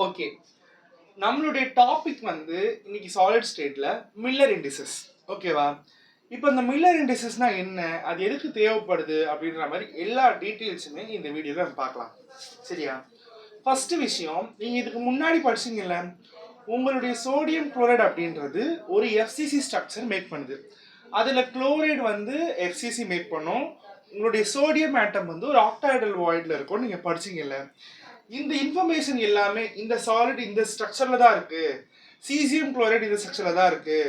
Okay, நம்மளுடைய topic வந்து இன்னைக்கு சாலிட் ஸ்டேட்ல மில்லர் இண்டிசஸ். ஓகேவா? இப்போ இந்த மில்லர் இண்டிசஸ்னா என்ன, அது எதுக்கு தேவைப்படுது அப்படின்ற மாதிரி எல்லா டீட்டெயில்ஸுமே இந்த வீடியோவில் நம்ம பார்க்கலாம். சரியா? ஃபர்ஸ்ட் விஷயம், நீங்க இதுக்கு முன்னாடி படிச்சீங்கல்ல, உங்களுடைய சோடியம் குளோரைடு அப்படின்றது ஒரு எஃப்சிசி ஸ்ட்ரக்சர் மேக் பண்ணுது. அதுல குளோரைடு வந்து எஃப்சிசி மேக் பண்ணும். உங்களுடைய சோடியம் ஆட்டம் வந்து ஒரு ஆக்டாய்டல் வாய்ட்ல இருக்கும். நீங்க படிச்சீங்கல்ல, இந்த இன்ஃபர்மேஷன் எல்லாமே இந்த சாலிட் இந்த ஸ்ட்ரக்சர்ல தான் இருக்கு, சீசியம் குளோரைடு இந்த ஸ்ட்ரக்சர்ல தான் இருக்கு.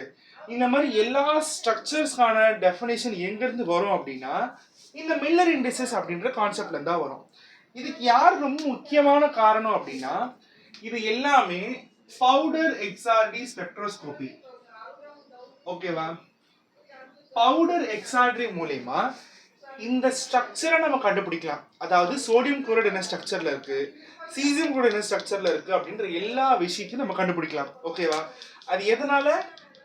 இந்த மாதிரி எல்லா ஸ்ட்ரக்சர்ஸ்க்கான டெஃபினேஷன் எங்க இருந்து வரும் அப்படின்னா இந்த மில்லர் இண்டிசஸ் அப்படின்ற கான்செப்ட்ல இருந்து தான் வரும். இதுக்கு யார் ரொம்ப முக்கியமான காரணம் அப்படின்னா, இது எல்லாமே பவுடர் எக்ஸ்ஆர்டி ஸ்பெக்ட்ரோஸ்கோபி. ஓகேவா? பவுடர் எக்ஸ்ஆர்டி மூலமா இந்த ஸ்ட்ரக்சரை நம்ம கண்டுபிடிக்கலாம். அதாவது சோடியம் குளோரைடு என்ன ஸ்ட்ரக்சர்ல இருக்கு, சீசியம் குளோரைடு என்ன ஸ்ட்ரக்சர்ல இருக்கு அப்படின்ற எல்லா விஷயத்தையும் நம்ம கண்டுபிடிக்கலாம். ஓகேவா? அது எதனால?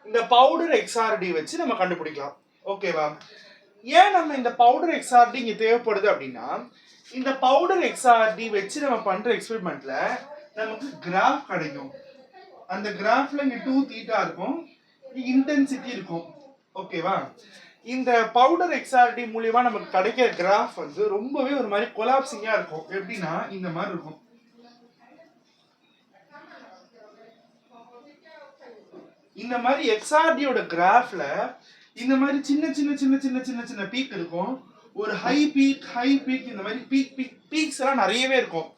இந்த பவுடர் எக்ஸ்ஆர்டி வச்சு நம்ம கண்டுபிடிக்கலாம். ஓகேவா? ஏன் நம்ம இந்த பவுடர் எக்ஸ்ஆர்டி இங்க தேவைப்படுது அப்படின்னா, இந்த பவுடர் எக்ஸ்ஆர்டி வச்சு நம்ம பண்ற எக்ஸ்பெரிமெண்ட்ல நமக்கு கிராஃப் கிடைக்கும். அந்த கிராஃப்ல இங்க 2 தீட்டா இருக்கும், இன்டென்சிட்டி இருக்கும். ஓகேவா? இந்த பவுடர் எக்ஸ்ஆர்டி மூலியமா நமக்கு கிடைக்கிற கிராஃப் வந்து ரொம்பவே ஒரு மாதிரி கொலாப்சிங்கா இருக்கும். எப்படின்னா இந்த மாதிரி இருக்கும். இந்த மாதிரி எக்ஸ்ஆர்டியோட கிராஃப்ல இந்த மாதிரி சின்ன சின்ன சின்ன சின்ன சின்ன சின்ன பீக் இருக்கும். ஒரு ஹை பீக் இந்த மாதிரி பீக்ஸ் எல்லாம் நிறையவே இருக்கும்.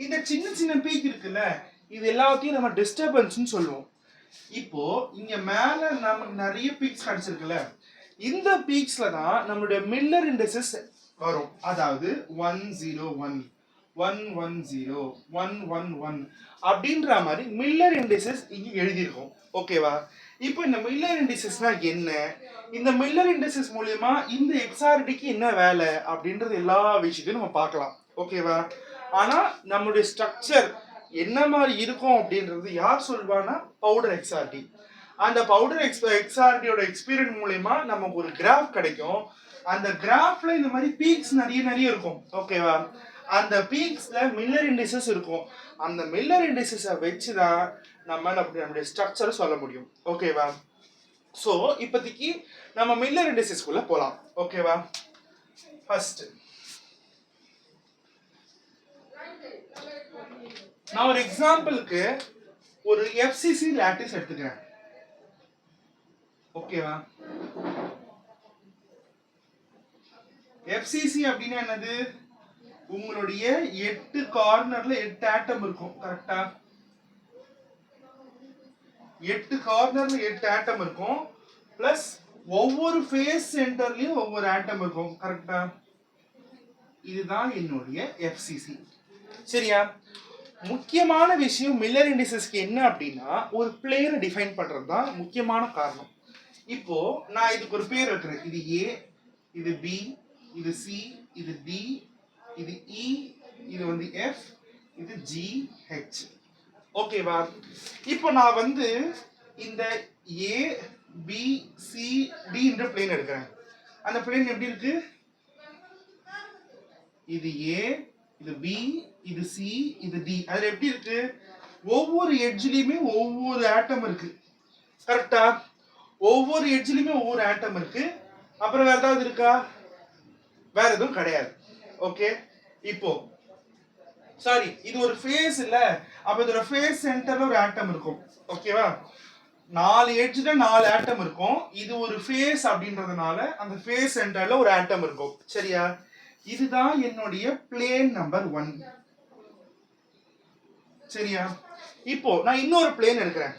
இந்த சின்ன சின்ன பீக் இருக்குல்ல, இது எல்லாத்தையும் நம்ம டிஸ்டர்பன்ஸ்னு சொல்லுவோம். இப்போ இங்க மேல நமக்கு நிறைய பீக்ஸ் கிடைச்சிருக்குல்ல, இந்த பீக்ஸ்ல தான் நம்மளுடைய மில்லர் இண்டிசஸ் வரும். அதாவது 101 110 111 அப்படின்ற மாதிரி மில்லர் இண்டிசஸ் இங்க எழுதியிருக்கும். ஓகேவா? இப்போ இந்த மில்லர் இண்டிசஸ்னா என்ன, இந்த மில்லர் இண்டிசஸ் மூலமா இந்த எக்ஸ்ஆர்டிக்கு என்ன வேலை அப்படின்றது எல்லா விஷயத்தையும் நம்ம பார்க்கலாம். ஓகேவா? ஆனா நம்மளுடைய ஸ்ட்ரக்சர் என்ன மாதிரி இருக்கும் அப்படின்றது யார் சொல்வானா? பவுடர் எக்ஸ்ஆர்டி. அந்த பவுடர் எக்ஸ்ஆர்டியோட எக்ஸ்பீரியன்ஸ் மூலமா நமக்கு ஒரு கிராஃப் கிடைக்கும். அந்த கிராஃப்ல இந்த மாதிரி பீக்ஸ் நிறைய இருக்கும். ஓகேவா? அந்த பீக்ஸ்ல மில்லர் இண்டிசஸ் இருக்கும். அந்த மில்லர் இண்டிசஸை வச்சுதான் நம்ம நம்மளுடைய ஸ்ட்ரக்சர் சொல்ல முடியும். ஓகேவா? சோ இப்போதைக்கு நம்ம மில்லர் இண்டிசஸ்க்குள்ள போலாம். ஓகேவா? ஃபர்ஸ்ட் நான் ஒரு எக்ஸாம்பிளுக்கு ஒரு எஃப்சிசி லாட்டிஸ் எடுத்துக்கிறேன். ஓகேவா? எஃப்சிசி அப்படின்னா என்னது? உங்களுடைய 8 கார்னர்ல 8 ஆட்டம் இருக்கும். கரெக்டா? 8 கார்னர்ல 8 ஆட்டம் இருக்கும். பிளஸ் ஒவ்வொரு ஃபேஸ் சென்டர்லயும் ஒவ்வொரு ஆட்டம் இருக்கும். கரெக்டா? இதுதான் என்னுடைய எஃப்சிசி. சரியா? முக்கியமான விஷயம் மில்லர் இண்டிசஸ்க்கு என்ன அப்படின்னா, ஒரு பிளேனை டிஃபைன் பண்றது தான் முக்கியமான காரணம். இப்போ நான் இதுக்கு ஒரு பேர் வைக்கிறேன். இது ஏ, இது பி, இது சி, இது டி, இது இ, இது வந்து எஃப், இது ஜி, ஹெச். ஓகேவா? இப்போ நான் வந்து இந்த ஏ பி சி டி என்ற பிளேன் எடுக்கிறேன். அந்த பிளேன் எப்படி இருக்கு? இது ஏ, இது பி, இது சி, இது டி. அதுல எப்படி இருக்கு? ஒவ்வொரு எட்ஜ்லயுமே ஒவ்வொரு ஆட்டம் இருக்கு. கரெக்டா? ஒவ்வொரு எட்ஜ்லயுமே ஒவ்வொரு ஆட்டம் இருக்கு. அப்புறம் வேற ஏதாவது இருக்கா? வேற எதுவும் கிடையாது. ஓகே, இப்போ சாரி, இது ஒரு ஃபேஸ் இல்ல, அப்ப இதோட ஃபேஸ் சென்டர்ல ஒரு ஆட்டம் இருக்கும். ஓகேவா? 4 எட்ஜ்ல 4 ஆட்டம் இருக்கும். இது ஒரு ஃபேஸ் அப்படின்றதுனால அந்த ஃபேஸ் சென்டர்ல ஒரு ஆட்டம் இருக்கும். சரியா? இதுதான் என்னுடைய பிளேன் நம்பர் 1. சரியா? இப்போ நான் இன்னொரு பிளேன் எடுக்கிறேன்.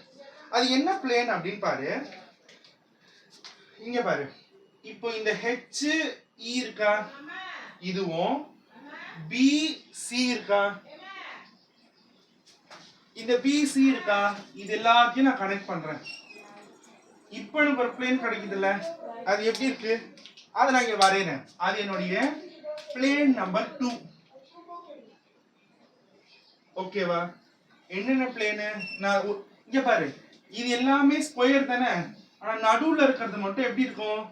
அது என்ன பிளேன் அப்படின்னு பாரு. இங்க பாரு. இப்போ இந்த ஹெச் இ இருக்கா, இதுவும் பி சி இருக்கா, இந்த பி சி இருக்கா, இது எல்லாத்தையும் நான் கனெக்ட் பண்றேன். இப்போ எனக்கு ஒரு பிளேன் கிடைக்குதுல்ல, அது எப்படி இருக்கு? அதை நான் இங்க வரையறேன். அது என்னுடைய பிளேன் நம்பர் 2. ஓகேவா? என்னென்ன பிளேனு? நான் இங்க பாரு, இது எல்லாமே ஸ்கொயர் தானே, ஆனா நடுவுல இருக்கிறது மட்டும் எப்படி இருக்கும்?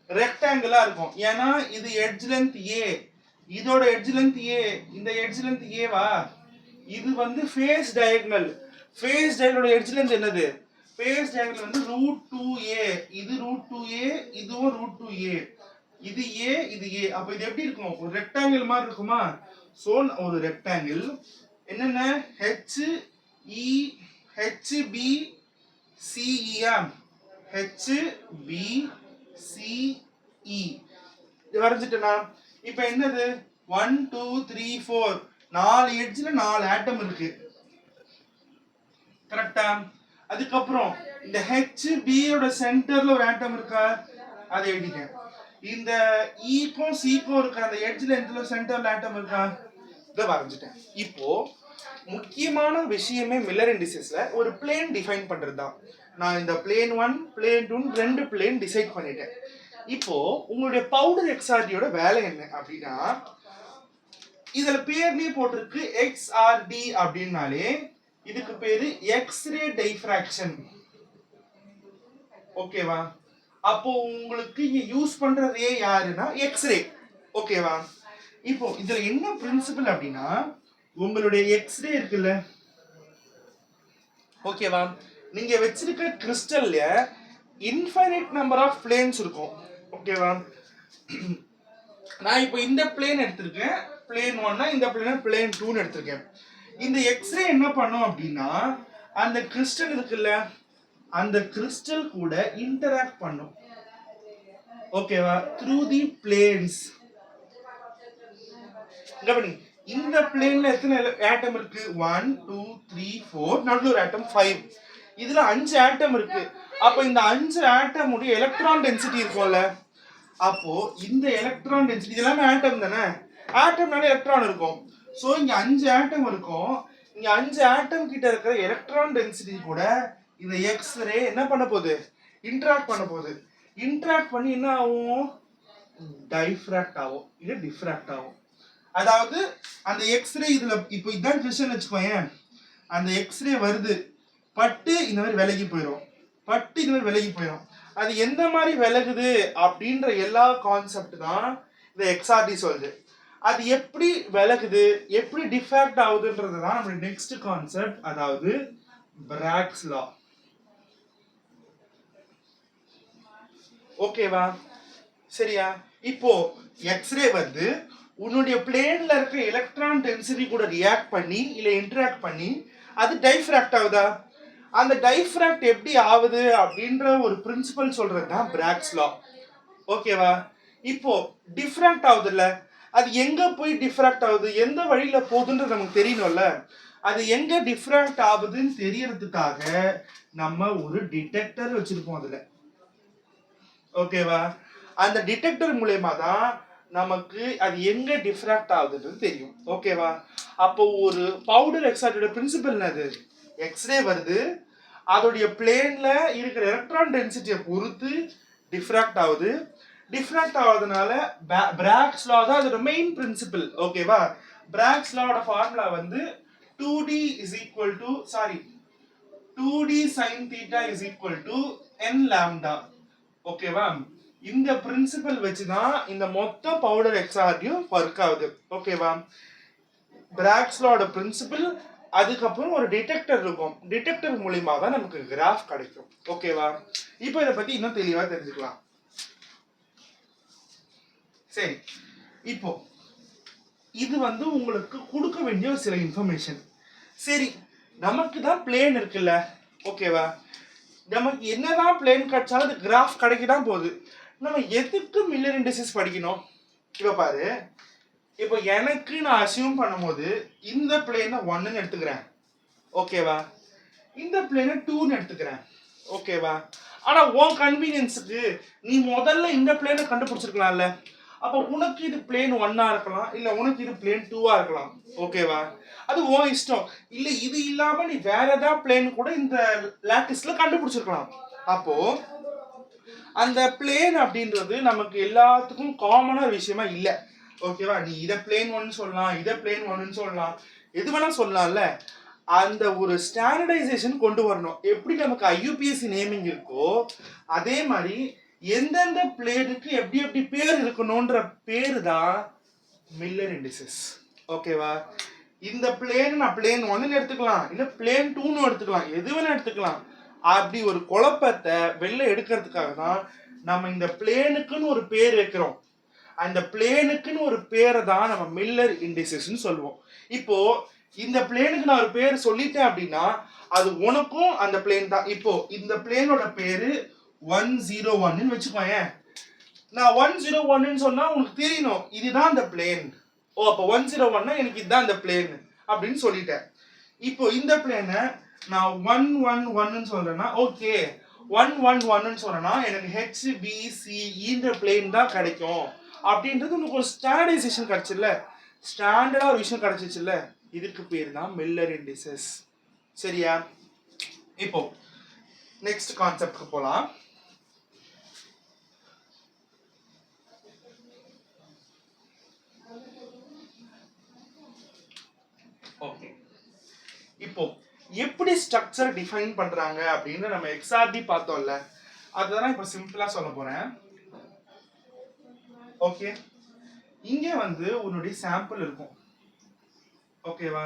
ரெக்டாங்கிளா இருக்கும். ஏன்னா இது எட்ஜ் லென்த் ஏ, இதோட எட்ஜ் லென்த் ஏ, இந்த எட்ஜ் லென்த் ஏவா, இது வந்து ஃபேஸ் டயகனல். ஃபேஸ் டயகனலோட எட்ஜ்ல இருந்து என்னது? ஃபேஸ் டயகனல் வந்து √2a. இது √2a, இதுவும் √2a. இது a, இது a. அப்ப இது எப்படி இருக்கும்? ஒரு ரெக்டாங்கிள் மாதிரி இருக்குமா? சோ ஒரு ரெக்டாங்கிள் என்னென்ன h e h b c e m h b c e இது வரைஞ்சிட்டேனா? இப்போ என்னது 1 2 3 4 நாலு எட்ஜ்ல நாலு ஆட்டம் இருக்கு. கரெக்டா? அதுக்கப்புறம் இந்த HB யோட சென்டர்ல ஒரு ஆட்டம் இருக்கா? அதை எழுதிட்டேன். இந்த ஈக்கும் சீக்கும் இருக்கிற அந்த எட்ஜ்ல எந்த சென்டர்ல ஆட்டம் இருக்கா? இதை வரைஞ்சிட்டேன். இப்போ முக்கியமான விஷயமே மில்லர் இண்டிசஸ்ல ஒரு பிளேன் டிஃபைன் பண்றது தான். நான் இந்த பிளேன் 1 பிளேன் 2 ரெண்டு பிளேன் டிசைட் பண்ணிட்டேன். இப்போ உங்களுடைய பவுடர் எக்ஸ்ஆர்டியோட வேலை என்ன அப்படின்னா, இதுல பேர்லயே போட்டிருக்கு XRD அப்படின்னாலே இதுக்கு பேரு எக்ஸ்ரே டைஃப்ராக்ஷன். ஓகேவா? அப்போ உங்களுக்கு இங்க யூஸ் பண்ற ரே யாருன்னா எக்ஸ்ரே. ஓகேவா? இப்போ இதுல என்ன பிரின்சிபல் அப்படின்னா, உங்களுடைய எக்ஸ்ரே இருக்குல்ல, ஓகேவா, நீங்க வச்சிருக்க கிறிஸ்டல்ல இன்ஃபைனைட் நம்பர் ஆஃப் பிளேன்ஸ் இருக்கும். ஓகேவா? நான் இப்போ இந்த பிளேன் எடுத்திருக்கேன், பிளேன் 1, இந்த பிளேன் பிளேன் 2 எடுத்திருக்கேன். இந்த எக்ஸ்ரே என்ன பண்ணும் அப்படின்னா, அந்த கிறிஸ்டல் இருக்குல்ல, அந்த கிறிஸ்டல் கூட இன்டராக்ட் பண்ணும். ஓகேவா? Through the planes. கவனி, இந்த பிளேன்ல எத்தனை ஆட்டம் இருக்கு? 1 2 3 4, நடுவுல ஒரு ஆட்டம் 5. இதுல 5 ஆட்டம் இருக்கு. அப்ப இந்த 5 ஆட்டம் உடைய எலக்ட்ரான் டென்சிட்டி இருக்கும்ல, அப்போ இந்த எலக்ட்ரான் டென்சிட்டி இதெல்லாம் ஆட்டம் தானே, ஆட்டம்னால எலக்ட்ரான் இருக்கும். சோ இங்க 5 ஆட்டம் இருக்கும். இங்க 5 ஆட்டம் கிட்ட இருக்கிற எலக்ட்ரான் டென்சிட்டி கூட இந்த எக்ஸ்ரே என்ன பண்ண போகுது? இன்டராக்ட் பண்ண போகுது. இன்டராக்ட் பண்ணி என்ன ஆகும்? டைஃப்ராக்ட் ஆகும், இது டிஃப்ராக்ட் ஆகும். அதாவது அந்த எக்ஸ்ரே இதுல இப்போ இதான் கிறிஸ்டல் வச்சுக்கோங்க, அந்த எக்ஸ்ரே வருது, பட்டு இந்த மாதிரி விலகி போயிடும், பட்டு இந்த மாதிரி விலகி போயிடும். அது எந்த மாதிரி விலகுது அப்படின்ற எல்லா கான்செப்ட் தான் இந்த XRD சொல்லுது. அது எப்படி விலகுது, எப்படி டிஃபெக்ட் ஆகுதுன்றது தான் நம்ம நெக்ஸ்ட் கான்செப்ட், அதாவது பிராக்ஸ் லா. ஓகேவா? சரியா? இப்போ எக்ஸ்ரே வந்து உன்னுடைய பிளேன்ல இருக்க எலக்ட்ரான் டென்சிட்டி கூட ரியாக்ட் பண்ணி இல்ல இன்டராக்ட் பண்ணி அது டைஃப்ராக்ட் ஆகுதா? அந்த டைஃப்ராக்ட் எப்படி ஆகுது அப்படின்ற ஒரு பிரின்சிபல் சொல்றது தான் பிராக்ஸ் லா. ஓகேவா? இப்போ டிஃப்ராக்ட் ஆகுது இல்ல, அது எங்க போய் டிஃப்ராக்ட் ஆகுது, எந்த வழியில போகுதுன்றது நமக்கு தெரியணும்ல. அது எங்க டிஃப்ராக்ட் ஆகுதுன்னு தெரியறதுக்காக நம்ம ஒரு டிடெக்டர் வச்சிருப்போம் அதுல. ஓகேவா? அந்த டிடெக்டர் மூலமா தான் நமக்கு அது எங்க டிஃப்ராக்ட் ஆகுதுன்றது தெரியும். ஓகேவா? அப்போ ஒரு பவுடர் எக்ஸ்ஆர்டியோட பிரின்சிபல் என்னது? எக்ஸ்ரே வருது, அதோடைய பிளேன்ல இருக்கிற எலக்ட்ரான் டென்சிட்டியை பொறுத்து டிஃப்ராக்ட் ஆகுது. டிஃப்ராக்ட் ஆகுறதுனால பிராக்ஸ் லா தான் அதோட மெயின் பிரின்சிபல். ஓகேவா? பிராக்ஸ் லாவோட ஃபார்முலா வந்து 2d is equal to 2d sin theta is equal to n lambda. ஓகேவா? இந்த பிரின்சிபல் வச்சுதான் இந்த மொத்த பவுடர் எக்ஸ்ஆர்டியும் ஒர்க் ஆகுது. ஓகேவா? பிராக்ஸ் லாவோட பிரின்சிபல், அதுக்கப்புறம் ஒரு டிடெக்டர் இருக்கும், டிடெக்டர் மூலியமா தான் நமக்கு கிராஃப் கிடைக்கும். ஓகேவா? இப்போ இதை பத்தி இன்னும் தெளிவா தெரிஞ்சுக்கலாம். சரி, இப்போ இது வந்து உங்களுக்கு கொடுக்க வேண்டிய சில இன்ஃபர்மேஷன். சரி, நமக்கு தான் பிளேன் இருக்குல்ல, ஓகேவா, நமக்கு என்னதான் பிளேன் கிடைச்சாலும் அது கிராஃப் கிடைக்கதான் போகுது. நம்ம எதுக்கு மில்லர் இண்டிசஸ் படிக்கணும்? இப்போ பாரு, இப்போ எனக்கு நான் அசியூம் பண்ணும்போது இந்த பிளேனை 1ன்னு எடுத்துக்கிறேன், ஓகேவா, இந்த பிளேனை 2ன்னு எடுத்துக்கிறேன், ஓகேவா. ஆனா உன் கன்வீனியன்ஸுக்கு நீ முதல்ல இந்த பிளேனை கண்டுபிடிச்சிருக்கலாம்ல. அப்போ உனக்கு இது பிளேன் 1ஆ இருக்கலாம், இல்ல உனக்கு இது பிளேன் 2ஆ இருக்கலாம், ஓகேவா. அது உன் இஷ்டம். இல்ல இது இல்லாம நீ வேற ஏதாவது பிளேன் கூட இந்த லாட்டிஸ்ல கண்டுபிடிச்சிருக்கலாம். அப்போ அந்த பிளேன் அப்படின்றது நமக்கு எல்லாத்துக்கும் காமனா விஷயமா இல்ல, ஓகேவா. நீ இதை பிளேன் 1 சொல்லலாம், இதை பிளேன் 1 சொல்லலாம், எது வேணா சொல்லலாம்ல. அந்த ஒரு ஸ்டாண்டர்டைசேஷன் கொண்டு வரணும். எப்படி நமக்கு IUPAC நேமிங் இருக்கோ அதே மாதிரி எந்தெந்த பிளேனுக்கு எப்படி எப்படி பேர் இருக்கணும்ன்ற பேரு தான் மில்லர் இண்டிசஸ். ஓகேவா. இந்த பிளேன் நான் பிளேன் 1 எடுத்துக்கலாம், இல்ல பிளேன் 2 எடுத்துக்கலாம், எது வேணா எடுத்துக்கலாம். அப்படி ஒரு குழப்பத்தை வெளில எடுக்கிறதுக்காக தான் நம்ம இந்த பிளேனுக்குன்னு ஒரு பேர் வைக்கிறோம். அந்த பிளேனுக்குன்னு ஒரு பேரை தான் நம்ம மில்லர் இண்டிசஸ்ன்னு சொல்லுவோம். இப்போ இந்த பிளேனுக்கு நான் ஒரு பேர் சொல்லிட்டேன் அப்படின்னா அது உனக்கும் அந்த பிளேன் தான். இப்போ இந்த பிளேனோட பேரு 101 வச்சுக்கோங்க. நான் 101 சொன்னா உனக்கு தெரியணும் இதுதான் அந்த பிளேன். ஓ அப்போ 101 எனக்கு இதுதான் அந்த பிளேன் அப்படின்னு சொல்லிட்டேன். இப்போ இந்த பிளேனை நான் 111 சொல்றேன்னா ஓகே 111 சொல்றேன்னா எனக்கு HBCEன்ற பிளேன் தான் கிடைக்கும் அப்படின்றது உனக்கு ஒரு ஸ்டாண்டர்டைசேஷன் கிடைச்சுல்ல, ஸ்டாண்டர்டா ஒரு விஷயம் கிடைச்சிச்சுல்ல, இதுக்கு பேர் தான் மில்லர் இண்டிசஸ். சரியா? இப்போ நெக்ஸ்ட் கான்செப்ட்க்கு போலாம். ஓகே, இப்போ எப்படி ஸ்ட்ரக்சர் டிஃபைன் பண்றாங்க அப்படின்னு நம்ம எக்ஸ்ஆர்டி பார்த்தோம்ல, அதுதான் இப்போ சிம்பிளா சொல்ல போறேன். ஓகே, இங்க வந்து உன்னுடைய சாம்பிள் இருக்கும். ஓகேவா?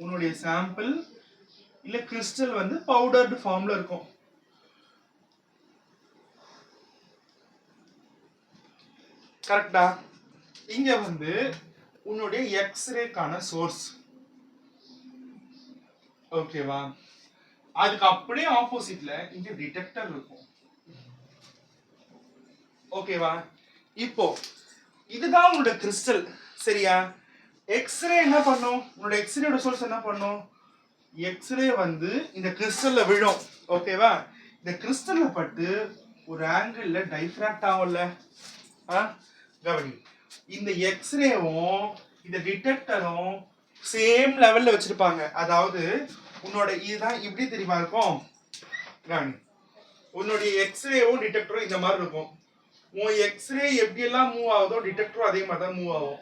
உன்னுடைய சாம்பிள் இல்ல கிறிஸ்டல் வந்து பவுடர்டு ஃபார்ம்ல இருக்கும். கரெக்டா? இங்க வந்து உன்னுடைய எக்ஸ்ரேக்கான சோர்ஸ். ஓகேவா? அதுக்கு அப்படியே ஆப்போசிட்ல இங்க டிடெக்டர் இருக்கும். ஓகேவா? இப்போ இதுதான் உன்னோட கிறிஸ்டல். சரியா? எக்ஸ்ரே என்ன பண்ணும்? உன்னோட எக்ஸ்ரேயோட சோர்ஸ் என்ன பண்ணும்? எக்ஸ்ரே வந்து இந்த கிறிஸ்டல்ல விழும். ஓகேவா? இந்த கிறிஸ்டல்ல பட்டு ஒரு ஆங்கிள் டைஃப்ராக்ட் ஆகும்ல. கவனி, இந்த எக்ஸ்ரேவும் இந்த டிடெக்டரும் சேம் லெவல்ல வச்சிருப்பாங்க. அதாவது உன்னோட இதுதான் இப்படி தெரியுமா இருக்கும். கவனி, உன்னுடைய எக்ஸ்ரேவும் டிடெக்டரும் இந்த மாதிரி இருக்கும். உன் எக்ஸ்ரே எப்படி எல்லாம் மூவ் ஆகுதோ டிடெக்டரும் அதே மாதிரி தான் மூவ் ஆகும்.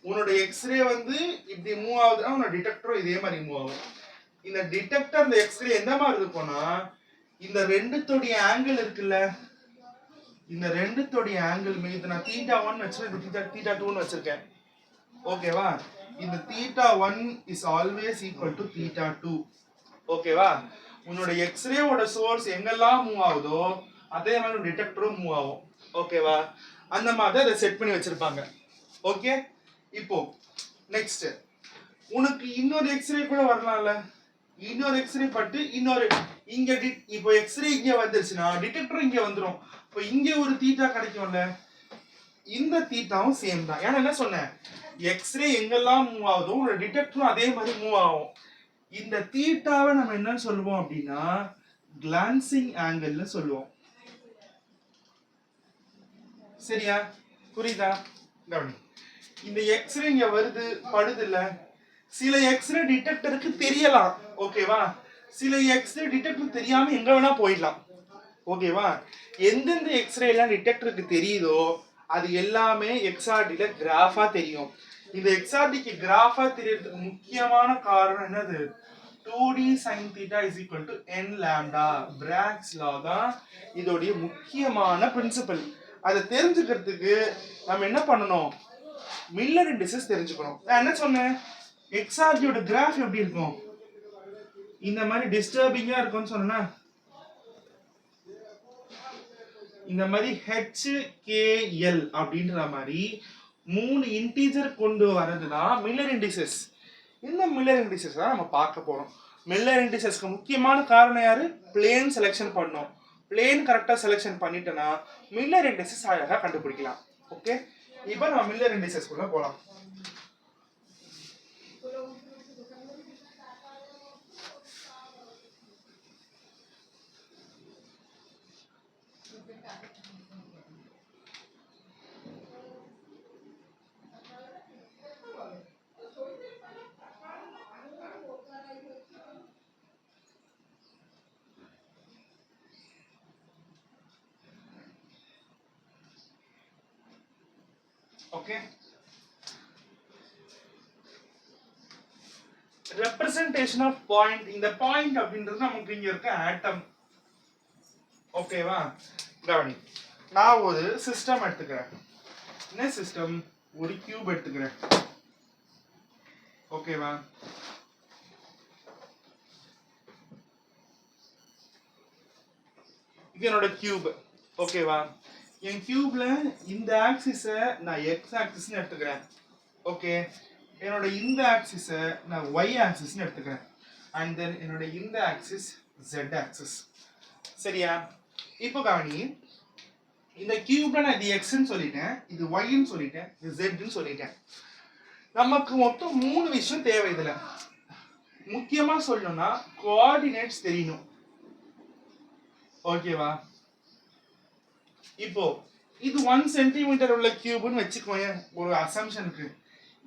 உன்னோட எக்ஸ்ரே வந்து இப்படி மூவ் ஆகுதுன்னா உன்னோட டிடெக்டரும் இதே மாதிரி மூவ் ஆகும். இந்த டிடெக்டர் இந்த எக்ஸ்ரே எந்த மாதிரி இருக்கும்னா இந்த ரெண்டுத்தோடைய ஆங்கிள் இருக்குல்ல, இந்த ரெண்டுத்தோடைய ஆங்கிள் மீது நான் θ1 வச்சிருக்கேன், θ2 வச்சிருக்கேன். ஓகேவா? இந்த θ1 இஸ் ஆல்வேஸ் ஈக்குவல் டு θ2. ஓகேவா? உன்னோட எக்ஸ்ரேவோட சோர்ஸ் எங்கெல்லாம் மூவ் ஆகுதோ அதே மாதிரி டிடெக்டரும் மூவ் ஆகும். ஓகேவா? அந்த மாதிரி அதை செட் பண்ணி வச்சிருப்பாங்க. ஓகே, இப்போ நெக்ஸ்ட் உனக்கு இன்னொரு எக்ஸ்ரே கூட வரலாம்ல. இன்னொரு எக்ஸ்ரே பட்டு இன்னொரு இங்க இப்போ எக்ஸ்ரே இங்க வந்துருச்சுன்னா டிடெக்டர் இங்க வந்துடும். இப்போ இங்க ஒரு தீட்டா கிடைக்கும்ல, இந்த தீட்டாவும் சேம் தான். ஏன்னா என்ன சொன்னேன், எக்ஸ்ரே எங்கெல்லாம் மூவ் ஆகுதோ உங்களோட டிடெக்டரும் அதே மாதிரி மூவ் ஆகும். இந்த தீட்டாவை நம்ம என்னன்னு சொல்லுவோம் அப்படின்னா கிளான்சிங் ஆங்கிள்னு சொல்லுவோம். சரியா? புரியுதா? கவனி, இந்த எக்ஸ்ரே இங்க வருது படுது இல்ல, சில எக்ஸ்ரே டிடெக்டருக்கு தெரியலாம். ஓகேவா? சில எக்ஸ்ரே டிடெக்டர் தெரியாம எங்க வேணா போயிடலாம். ஓகேவா? எந்தெந்த எக்ஸ்ரே எல்லாம் டிடெக்டருக்கு தெரியுதோ அது எல்லாமே எக்ஸ்ஆர்டில கிராஃபா தெரியும். இந்த எக்ஸ்ஆர்டிக்கு கிராஃபா தெரியறதுக்கு முக்கியமான காரணம் என்னது? 2d sin theta is equal to n lambda. பிராக்ஸ் லா தான் இதோடைய முக்கியமான பிரின்சிபல். அதை தெரிஞ்சுக்கிறதுக்கு நம்ம என்ன பண்ணணும்? மில்லர் இண்டிசஸ் தெரிஞ்சுக்கணும். நான் என்ன சொன்னேன், எக்ஸ்ஆர்டியோட கிராஃப் எப்படி இருக்கும்? இந்த மாதிரி டிஸ்டர்பிங்கா இருக்கும்னு சொன்னா, இந்த மாதிரி HKL அப்படின்ற மாதிரி 3 இன்டீஜர் கொண்டு வரதுதான் மில்லர் இண்டிசஸ். இந்த மில்லர் இண்டிசஸ் தான் நம்ம பார்க்க போறோம். மில்லர் இண்டிசஸ்க்கு முக்கியமான காரணம் யாரு? பிளேன் செலெக்ஷன் பண்ணோம். பிளேன் கரெக்டா செலெக்ஷன் பண்ணிட்டேன்னா மில்லர் இண்டிசஸ் அழகா கண்டுபிடிக்கலாம். ஓகே, இப்போ நம்ம மில்லர் இண்டிசஸ் குள்ள போலாம். Okay, representation of point. இந்த பாயிண்ட் அப்படின்றது நமக்கு இங்க இருக்க ஆட்டம். ஓகேவா? கவனி, நான் ஒரு சிஸ்டம் எடுத்துக்கிறேன். என்ன சிஸ்டம்? ஒரு கியூப் எடுத்துக்கிறேன். ஓகேவா? இது என்னோட கியூப். ஓகேவா? என் கியூப்ல இந்த ஆக்சிஸை நான் எக்ஸ் ஆக்சிஸ்னு எடுத்துக்கிறேன். ஓகே, என்னோட இந்த ஆக்சிஸை நான் ஒய் ஆக்சிஸ்னு எடுத்துக்கிறேன். அண்ட் தென் என்னோட இந்த ஆக்சிஸ் ஜெட் ஆக்சிஸ். சரியா? இப்போ கவனி, இந்த கியூப்ல நான் இது எக்ஸ்ன்னு சொல்லிட்டேன், இது ஒய்ன்னு சொல்லிட்டேன், இது ஜெட்னு சொல்லிட்டேன். நமக்கு மொத்தம் 3 விஷயம் தேவை. இதுல முக்கியமா சொல்லணும்னா கோஆர்டினேட்ஸ் தெரியணும். ஓகேவா? இப்போ இது 1 சென்டிமீட்டர் உள்ள கியூப்னு வச்சுக்கோங்க. ஒரு அசம்ஷனுக்கு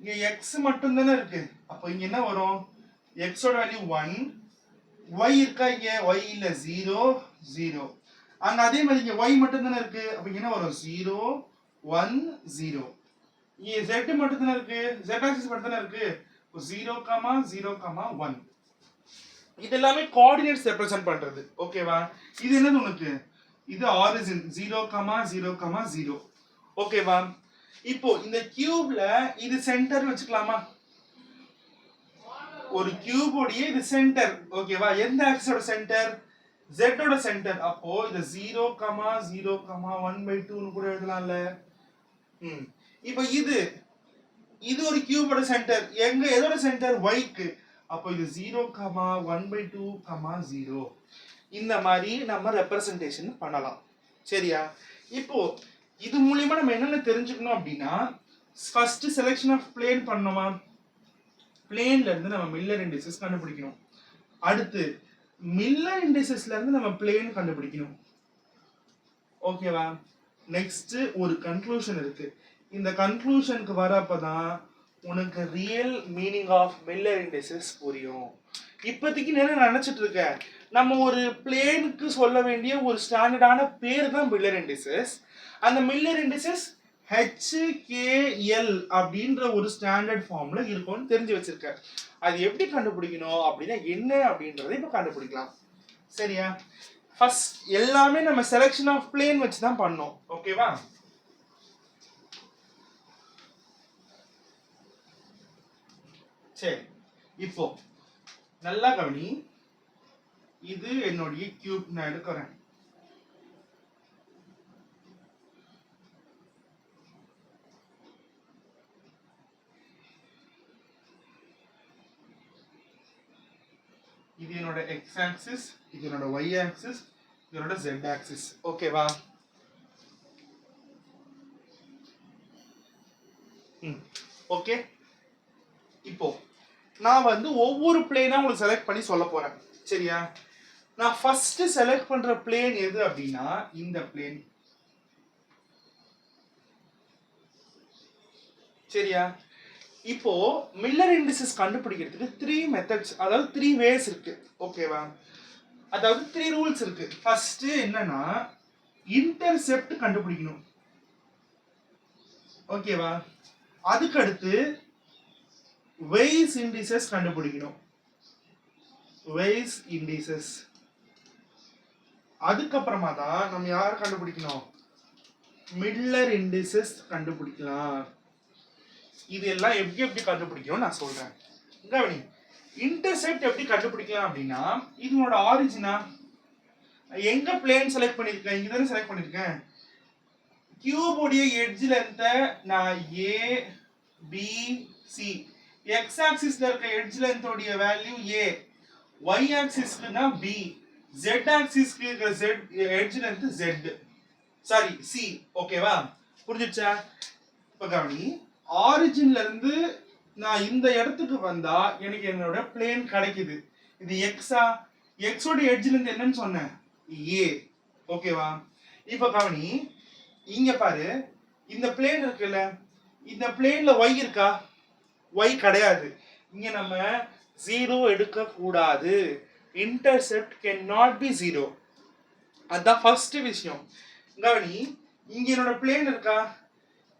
இங்க எக்ஸ் மட்டும் தானே இருக்கு. அப்போ இங்க என்ன வரும்? எக்ஸோட வேல்யூ 1, ஒய் இருக்கா? இங்க ஒய் இல்ல, 0 0. அங்க அதே மாதிரி இங்க ஒய் மட்டும் தானே இருக்கு. அப்ப என்ன வரும்? 0 1 0. இங்க z மட்டும் தானே இருக்கு, z ஆக்சிஸ் மட்டும் தானே இருக்கு. 0 0 1. இது எல்லாமே கோஆர்டினேட்ஸ் ரெப்ரசன்ட் பண்றது. ஓகேவா? இது என்னது உனக்கு? இது ஆரிஜின் 0 0 0. ஓகேவா? இப்போ இந்த கியூப்ல இது சென்டர் வச்சுக்கலாமா? ஒரு கியூப் உடைய இது சென்டர். ஓகேவா? எந்த ஆக்சிஸோட சென்டர்? z ஓட சென்டர். அப்போ இது 0 0 1/2 னு கூட எழுதலாம்ல. இப்போ இது ஒரு கியூபோட சென்டர். எங்க எதோட சென்டர்? y க்கு. அப்போ இது 0 1/2 0. இந்த மாதிரி நம்ம ரெப்ரசன்டேஷன் பண்ணலாம். சரியா? இப்போ இது மூலமா நம்ம என்னென்ன தெரிஞ்சுக்கணும் அப்படின்னா, ஃபர்ஸ்ட் செலக்ஷன் ஆஃப் பிளேன் பண்ணோமா? பிளேன்ல இருந்து நம்ம மில்லர் இண்டிசஸ் கண்டுபிடிக்கணும். அடுத்து மில்லர் இண்டிசஸ்ல இருந்து நம்ம பிளேன் கண்டுபிடிக்கணும். ஓகேவா? நெக்ஸ்ட் ஒரு கன்க்ளூஷன் இருக்கு. இந்த கன்க்ளூஷனுக்கு வரப்பதான் உனக்கு real meaning of Miller indices புரியும். இப்போதைக்கு என்ன நினைச்சிட்டு இருக்க? நம்ம ஒரு பிளேனுக்கு சொல்ல வேண்டிய ஒரு ஸ்டாண்டர்டான பேர் தான் மில்லர் இண்டிசஸ். அந்த மில்லர் இண்டிசஸ் HKL அப்படின்ற ஒரு ஸ்டாண்டர்ட் ஃபார்ம்ல இருக்கும்னு தெரிஞ்சு வச்சிருக்க. அது எப்படி கண்டுபிடிக்கணும் அப்படின்னா என்ன அப்படின்றத இப்ப கண்டுபிடிக்கலாம். சரியா? ஃபர்ஸ்ட் எல்லாமே நம்ம செலக்ஷன் ஆஃப் பிளேன் வச்சு தான் பண்ணோம். ஓகேவா? சரி, இப்போ நல்லா கவனி. இது என்னுடைய கியூப் நான் எடுக்கிறேன். இது என்னோட x ஆக்சிஸ், இது என்னோட y ஆக்சிஸ், இது என்னோட z ஆக்சிஸ். ஓகேவா? ஓகே. இப்போ நான் வந்து ஒவ்வொரு பிளேனா உங்களுக்கு செலக்ட் பண்ணி சொல்ல போறேன். சரியா? நான் ஃபர்ஸ்ட் செலக்ட் பண்ற பிளேன் எது அப்படின்னா இந்த பிளேன். சரியா? இப்போ மில்லர் இண்டிசஸ் கண்டுபிடிக்கிறதுக்கு 3 மெத்தட்ஸ், அதாவது 3 வேஸ் இருக்கு. ஓகேவா? அதாவது 3 ரூல்ஸ் இருக்கு. ஃபர்ஸ்ட் என்னன்னா இன்டர்செப்ட் கண்டுபிடிக்கணும். ஓகேவா? அதுக்கு அடுத்து வெய்ஸ் இண்டிசஸ் கண்டுபிடிக்கணும். Ways indices. அதுக்கப்புறமா தான் நம்ம யார் கண்டுபிடிக்கணும்? மில்லர் இண்டிசஸ் கண்டுபிடிக்கலாம். இதெல்லாம் எப்படி கண்டுபிடிக்கணும் நான் சொல்றேன். கவனி, இன்டர்செப்ட் எப்படி கண்டுபிடிக்கலாம் அப்படின்னா, இதனோட ஆரிஜினா எங்க பிளேன் செலக்ட் பண்ணிருக்கேன்? இங்க தானே செலக்ட் பண்ணிருக்கேன். கியூப் உடைய எட்ஜ் லென்த் நான் A B C. எக்ஸ் ஆக்சிஸ்ல இருக்க எட்ஜ் லென்த் உடைய value A, y ஆக்சிஸ்க்குனா B, z ஆக்சிஸ்க்கு இருக்க edge length Z. Sorry, C. ஓகேவா? புரிஞ்சுச்சா? இப்ப கவனி, ஆரிஜின்ல இருந்து நான் இந்த இடத்துக்கு வந்தா எனக்கு என்னோட பிளேன் கிடைக்குது. இது எக்ஸா? எக்ஸோட எட்ஜ்ல இருந்து என்னன்னு சொன்னேன்? A. ஓகேவா? இப்ப கவனி, இங்க பாரு, இந்த பிளேன் இருக்குல்ல, இந்த பிளேன்ல y இருக்கா? y கிடையாது. இங்க நம்ம 0 எடுக்க கூடாது. Intercept can not be 0. அதான் ஃபர்ஸ்ட் விஷயம். கவனி, இங்க என்னோட பிளேன் இருக்கா?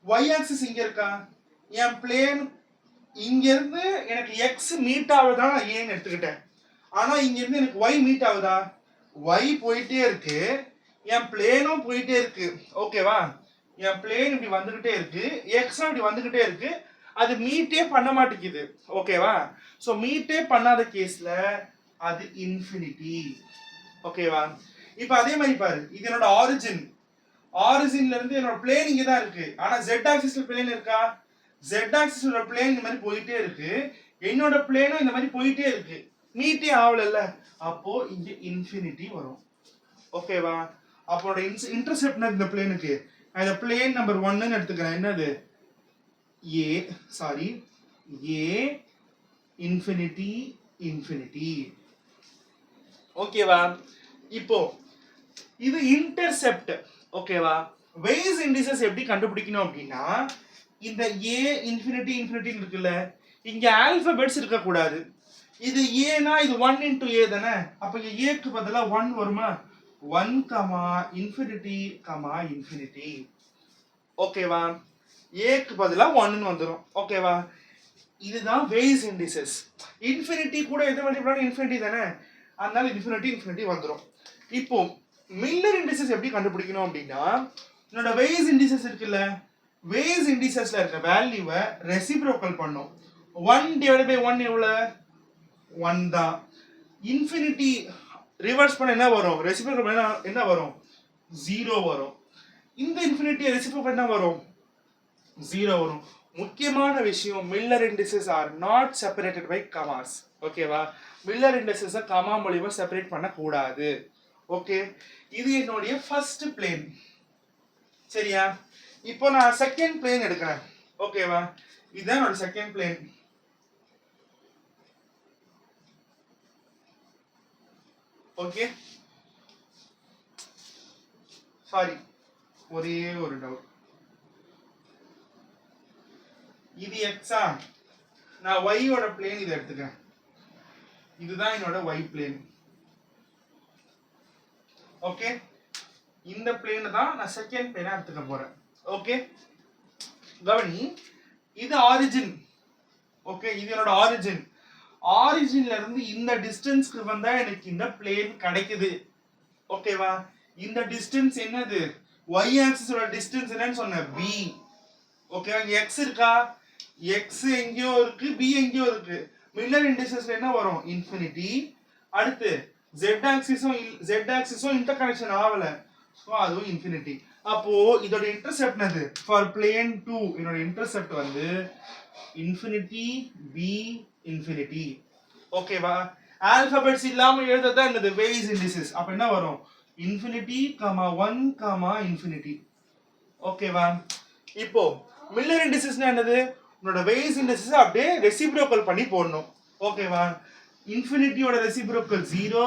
y ஆக்சிஸ் இங்க இருக்கா? என் பிளேன் இங்க இருந்து எனக்கு x மீட் ஆகுதா நான் ஏன்னு எடுத்துக்கிட்டேன். ஆனா இங்க இருந்து எனக்கு y மீட் ஆகுதா? y போயிட்டே இருக்கு, என் பிளேனும் போயிட்டே இருக்கு. ஓகேவா? என் பிளேன் இப்படி வந்துகிட்டே இருக்கு, x இப்படி வந்துகிட்டே இருக்கு. அது மீட்டே பண்ண மாட்டேங்குது. ஓகேவா? ஸோ மீட்டே பண்ணாத கேஸ்ல அது இன்ஃபினிட்டி. ஓகேவா? இப்போ அதே மாதிரி பாரு, இது என்னோட ஆரிஜின். ஆரிஜின்ல இருந்து என்னோட பிளேன் இங்க தான் இருக்கு. ஆனா ஜெட் ஆக்சிஸ்ல பிளேன் இருக்கா? ஜெட் ஆக்சிஸோட பிளேன் இந்த மாதிரி போயிட்டே இருக்கு. என்னோட பிளேனும் இந்த மாதிரி போயிட்டே இருக்கு. மீட்டே ஆகல. அப்போ இங்க இன்ஃபினிட்டி வரும். ஓகேவா? அப்போ இன்டர்செப்ட் இந்த பிளேனுக்கு இந்த பிளேன் நம்பர் 1 எடுத்துக்கிறேன். என்னது? ஏ சாரி ஏ இன்ஃபினிட்டி இன்ஃபினிட்டி. ஓகேவா? இப்போ இது இன்டர்செப்ட். ஓகேவா? வெய்ஸ் இண்டிசஸ் எப்படி கண்டுபிடிக்கணும் அப்படின்னா, இந்த ஏ இன்ஃபினிட்டி இன்ஃபினிட்டி இருக்குல்ல, இங்க ஆல்பபெட்ஸ் இருக்க கூடாது. இது ஏனா இது 1 into a தானே. அப்ப இங்க ஏக்கு பதிலா 1 வருமா? 1, இன்ஃபினிட்டி, இன்ஃபினிட்டி. ஓகேவா? ஏக்கு பதிலா 1 வந்துரும். ஓகேவா? இதுதான் வெய்ஸ் இண்டிசஸ். இன்ஃபினிட்டி கூட எது மல்டிப்ளை இன்ஃபினிட்டி தானே, அதனால இன்ஃபினிட்டி இன்ஃபினிட்டி வந்துரும். இப்போ மில்லர் இண்டிசஸ் எப்படி கண்டுபிடிக்கணும் அப்படின்னா, என்னோட வெய்ஸ் இண்டிசஸ் இருக்குல்ல, வெய்ஸ் இண்டிசஸ்ல இருக்க வேல்யூவை ரெசிப்ரோக்கல் பண்ணும். 1/1 எவ்வளவு? 1 தான். இன்ஃபினிட்டி ரிவர்ஸ் பண்ண என்ன வரும்? ரெசிப்ரோக்கல் பண்ண என்ன வரும்? 0 வரும். இந்த இன்ஃபினிட்டி ரெசிப்ரோக்கல் என்ன வரும்? 0 வரும். முக்கியமான விஷயம், Miller indices are not separated by commas. ஓகேவா? மில்லர் இண்டிசஸை கமா மூலியமா செப்பரேட் பண்ண கூடாது. ஓகே, இது என்னுடைய ஃபர்ஸ்ட் பிளேன். சரியா? இப்போ நான் செகண்ட் பிளேன் எடுக்கிறேன். ஓகேவா? இதுதான் என்னோட செகண்ட் பிளேன். ஓகே, சாரி, ஒரே ஒரு டவுட். இது எக்ஸா, நான் ஒய்யோட பிளேன் இதை எடுத்துக்கிறேன். இதுதான் என்னோட ஒய் பிளேன். ஓகே, இந்த பிளேன் தான் நான் செகண்ட் பிளேனா எடுத்துக்க போறேன். ஓகே, கவனி, இது ஆரிஜின். ஓகே, இது என்னோட ஆரிஜின். ஆரிஜின்ல இருந்து இந்த டிஸ்டன்ஸ்க்கு வந்தா எனக்கு இந்த பிளேன் கிடைக்குது. ஓகேவா? இந்த டிஸ்டன்ஸ் என்னது? y ஆக்சிஸோட டிஸ்டன்ஸ் என்னன்னு சொன்னேன், b. ஓகேவா? இங்க x இருக்கா? x எங்கேயோ இருக்கு, b எங்கேயோ இருக்கு. மில்லர் இண்டிசஸ்ல என்ன வரும்? இன்ஃபினிட்டி. அடுத்து z ஆக்சிஸும் இன்டர்கனெக்ஷன் ஆகல, சோ அதுவும் இன்ஃபினிட்டி. அப்போ இதோட இன்டர்செப்ட் என்னது? ஃபார் பிளேன் 2 என்னோட இன்டர்செப்ட் வந்து இன்ஃபினிட்டி, b, இன்ஃபினிட்டி. ஓகேவா? ஆல்பபெட்ஸ் இல்லாம எழுதுறதா என்னது? Ways indices. அப்ப என்ன வரும்? Infinity, 1, infinity. ஓகேவா? இப்போ மில்லர் இண்டிசஸ்னா என்னது? உன்னோட வெய்ஸ் இண்டிசஸ் அப்படியே ரெசிப்ரோக்கல் பண்ணி போடணும். ஓகேவா? இன்ஃபினிட்டியோட ரெசிப்ரோக்கல் 0,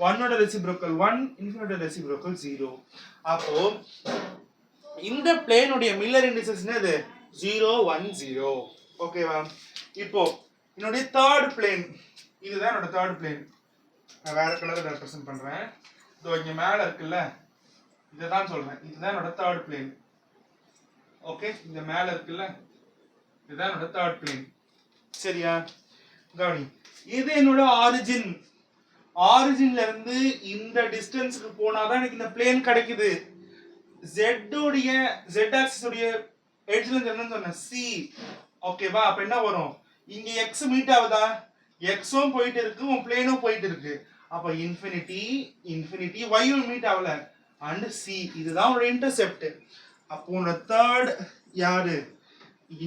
1ஓட ரெசிப்ரோக்கல் 1, இன்ஃபினிட்டியோட ரெசிப்ரோக்கல் 0. அப்போ இந்த பிளேனுடைய மில்லர் இண்டிசஸ் என்னது? 0, 1, 0. ஓகேவா? இப்போ என்னுடைய தேர்ட் பிளேன், இதுதான் என்னோட தேர்ட் பிளேன். நான் வேற கலர் ரெப்ரசென்ட் பண்றேன். இதோ இங்க மேல இருக்குல்ல, இதுதான் சொல்றேன். இதுதான் என்னோட தேர்ட் பிளேன். ஓகே, இந்த மேல இருக்குல்ல, இதுதான் என்னோட தேர்ட் பிளேன். சரியா? கவனி, இது என்னோட ஆரிஜின். ஆரிஜின்ல இருந்து இந்த டிஸ்டன்ஸ்க்கு போனாதான் எனக்கு இந்த பிளேன் கிடைக்குது. Z ஆக்சிஸ் உடைய எட்ஜ்ல இருந்து என்னன்னு சொன்னேன்? C. ஓகேவா? அப்ப என்ன வரும்? இங்க x மீட் ஆகுதா? xம் போயிட்டு இருக்கு, உன் பிளேனும் போயிட்டு இருக்கு. அப்ப இன்ஃபினிட்டி இன்ஃபினிட்டி, yம் மீட் ஆகல, அண்ட் C. இதுதான் உன்னோட இன்டர்செப்ட். அப்போ உன்னோட தேர்ட் யாரு?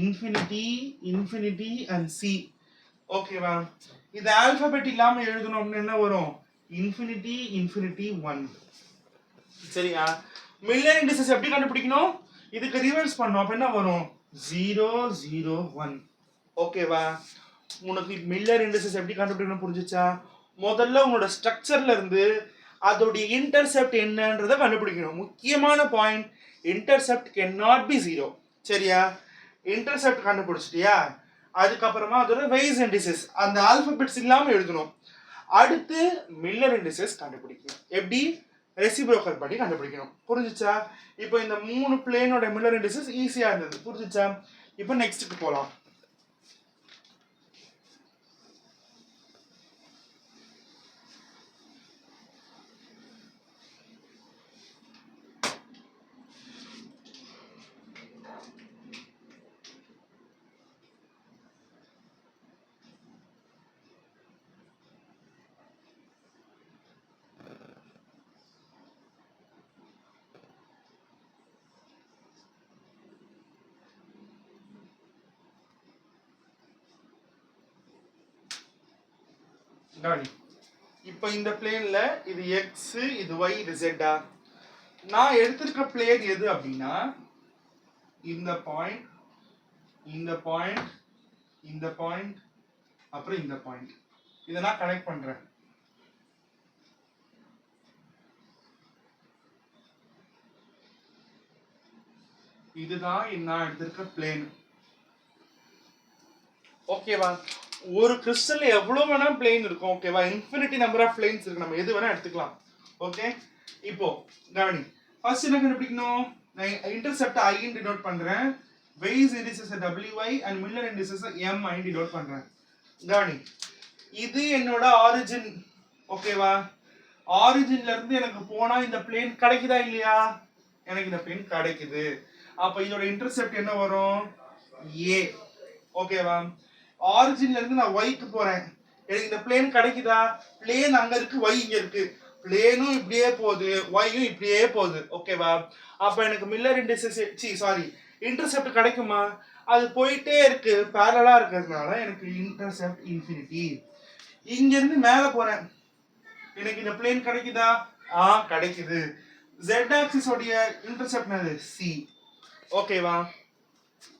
Infinity infinity and C. ஓகேவா? இது ஆல்பபெட் இல்லாம எழுதணும்னு என்ன வரும்? Infinity infinity 1. சரியா? மில்லர் இண்டிசஸ் எப்படி கண்டுபிடிக்கணும்? இதுக்கு ரிவர்ஸ் பண்ணோம். அப்ப என்ன வரும்? 0, 0, 1. ஓகேவா? உனக்கு மில்லர் இண்டிசஸ் எப்படி கண்டுபிடிக்கணும் புரிஞ்சுச்சா? முதல்ல உன்னோட ஸ்ட்ரக்சர்ல இருந்து அதோடைய இன்டர்செப்ட் என்னன்றதை கண்டுபிடிக்கணும். முக்கியமான point, intercept can not be 0. சரியா? இன்டர்செப்ட் கண்டுபிடிச்சிட்டியா? அதுக்கப்புறமா அதோட வெய்ஸ் இண்டிசஸ் அந்த ஆல்பபெட்ஸ் இல்லாம எழுதணும். அடுத்து மில்லர் இண்டிசஸ் கண்டுபிடிக்கணும். எப்படி? ரெசிப்ரோக்கல் பண்ணி கண்டுபிடிக்கணும். புரிஞ்சுச்சா? இப்போ இந்த 3 பிளேனோட மில்லர் இண்டிசஸ் ஈஸியா இருந்தது. புரிஞ்சுச்சா? இப்போ நெக்ஸ்ட்க்கு போலாம். கவனி. இப்போ இந்த பிளேன்ல இது எக்ஸ், இது ஒய், இது ஜெட்டா. நான் எடுத்திருக்க பிளேன் எது அப்படின்னா இந்த பாயிண்ட், இந்த பாயிண்ட், இந்த பாயிண்ட், அப்புறம் இந்த பாயிண்ட். இதை நான் கனெக்ட் பண்றேன். இதுதான் நான் எடுத்திருக்க பிளேன். ஓகேவா? ஒரு கிறிஸ்டல்ல எவ்வளவு வேணா பிளேன் இருக்கும். ஓகேவா? இன்ஃபினிட்டி நம்பர் ஆஃப் பிளேன்ஸ் இருக்கு, நம்ம எது வேணா எடுத்துக்கலாம். ஓகே, இப்போ கவனி. ஃபர்ஸ்ட் என்ன கண்டுபிடிக்கணும்? நான் இன்டர்செப்ட் ஐ ன்னு டினோட் பண்றேன், ways indices wy and Miller indices mi denote பண்றேன். கவனி, இது என்னோட ஆரிஜின். ஓகேவா? ஆரிஜின்ல இருந்து எனக்கு போனா இந்த பிளேன் கிடைக்குதா இல்லையா? எனக்கு இந்த பிளேன் கிடைக்குது. அப்ப இதோட இன்டர்செப்ட் என்ன வரும்? a. ஓகேவா? ஆரிஜின்ல இருந்து நான் ஒய்க்கு போறேன், எனக்கு இந்த பிளேன் கிடைக்குதா? பிளேன் அங்க இருக்கு, ஒய் இங்க இருக்கு. பிளேனும் இப்படியே போகுது, ஒய்யும் இப்படியே போகுது. ஓகேவா? அப்ப எனக்கு மில்லர் இண்டிசஸ் இன்டர்செப்ட் கிடைக்குமா? அது போயிட்டே இருக்கு, பேரலா இருக்கிறதுனால எனக்கு இன்டர்செப்ட் இன்ஃபினிட்டி. இங்க இருந்து மேல போறேன், எனக்கு இந்த பிளேன் கிடைக்குதா? கிடைக்குது. z ஆக்சிஸ் உடைய இன்டர்செப்ட் என்னது? c. ஓகேவா?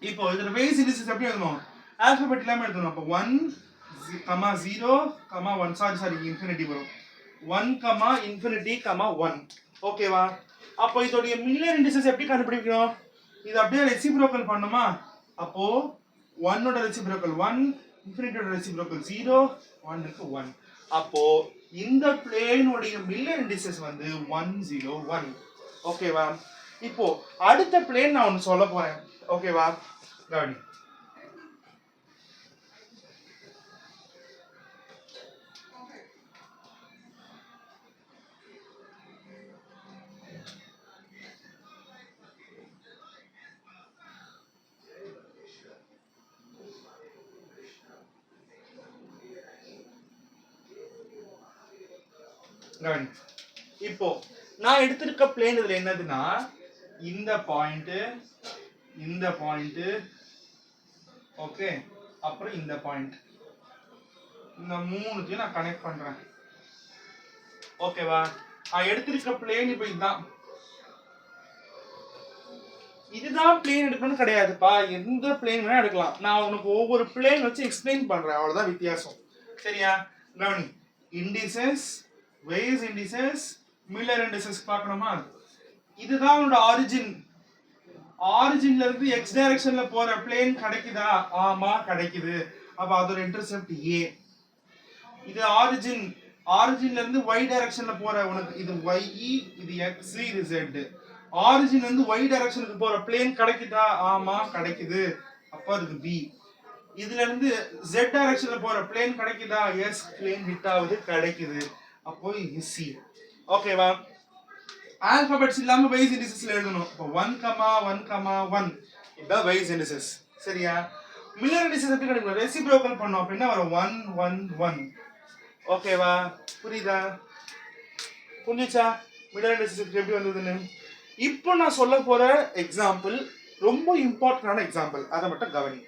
இப்போ இதோட பேஸ் இண்டிசஸ் எப்படி எழுதணும்? ஆல்பபெட் இல்லாம எழுதணும். அப்போ 1 0 1 சாரி இன்ஃபினிட்டி வரும். 1 இன்ஃபினிட்டி 1. ஓகேவா? அப்போ இதோடைய மில்லர் இண்டிசஸ் எப்படி கண்டுபிடிக்கணும்? இது அப்படியே ரெசிப்ரோக்கல் பண்ணுமா? அப்போ 1 ஓட ரெசிப்ரோக்கல் 1, இன்ஃபினிட்டியோட ரெசிப்ரோக்கல் 0, 1 இருக்கு 1. அப்போ இந்த பிளேன் உடைய மில்லர் இண்டிசஸ் வந்து 1 0 1. ஓகேவா? இப்போ அடுத்த பிளேன் நான் ஒன்னு சொல்ல போறேன். ஓகேவா? கவனி. இப்போ நான் எடுத்திருக்க பிளேன் இதுல என்னதுன்னா இந்த பாயிண்ட், இந்த பாயிண்ட், ஓகே, அப்புறம் இந்த பாயிண்ட். இந்த மூணுத்தையும் நான் கனெக்ட் பண்றேன். ஓகேவா? நான் எடுத்திருக்க பிளேன் இப்போ இதுதான். இதுதான் பிளேன் எடுக்கணும்னு கிடையாதுப்பா, எந்த பிளேன் வேணா எடுக்கலாம். நான் உனக்கு ஒவ்வொரு பிளேன் வச்சு எக்ஸ்பிளைன் பண்றேன், அவ்வளவுதான் வித்தியாசம். சரியா? கவனி. Indices, Weiss indices, Miller indices பார்க்கணுமா? இதுதான் உன்னோட ஆரிஜின். ஆரிஜின்ல இருந்து எக்ஸ் டைரக்ஷன்ல போற பிளேன் கிடைக்குதா? ஆமா கிடைக்குது. அப்ப அதோட இன்டர்செப்ட் a. இது ஆரிஜின். ஆரிஜின்ல இருந்து y டைரக்ஷன்ல போற உனக்கு இது y, இது x, இது z. ஆரிஜின்ல இருந்து y டைரக்ஷனுக்கு போற பிளேன் கிடைக்குதா? ஆமா கிடைக்குது. அப்ப அதுக்கு b. இதுல இருந்து z டைரக்ஷன்ல போற பிளேன் கிடைக்குதா? எஸ், பிளேன் ஹிட் ஆகுது, கிடைக்குது. அப்போ இது c. ஓகேவா? ஆல்பபெட்ஸ் இல்லாம வைஸ் இண்டிசஸ்ல எழுதணும். இப்போ 1 1 1 இதான் வைஸ் இண்டிசஸ். சரியா? மில்லர் இண்டிசஸ் எப்படி கண்டுபிடிக்கணும்? ரெசிப்ரோக்கல் பண்ணோம். அப்ப என்ன வரும்? 1 1 1. ஓகேவா? புரியுதா? புரிஞ்சுச்சா மில்லர் இண்டிசஸ் எப்படி வந்ததுன்னு? இப்போ நான் சொல்ல போற எக்ஸாம்பிள் ரொம்ப இம்பார்ட்டன்டான எக்ஸாம்பிள், அதை மட்டும் கவனி.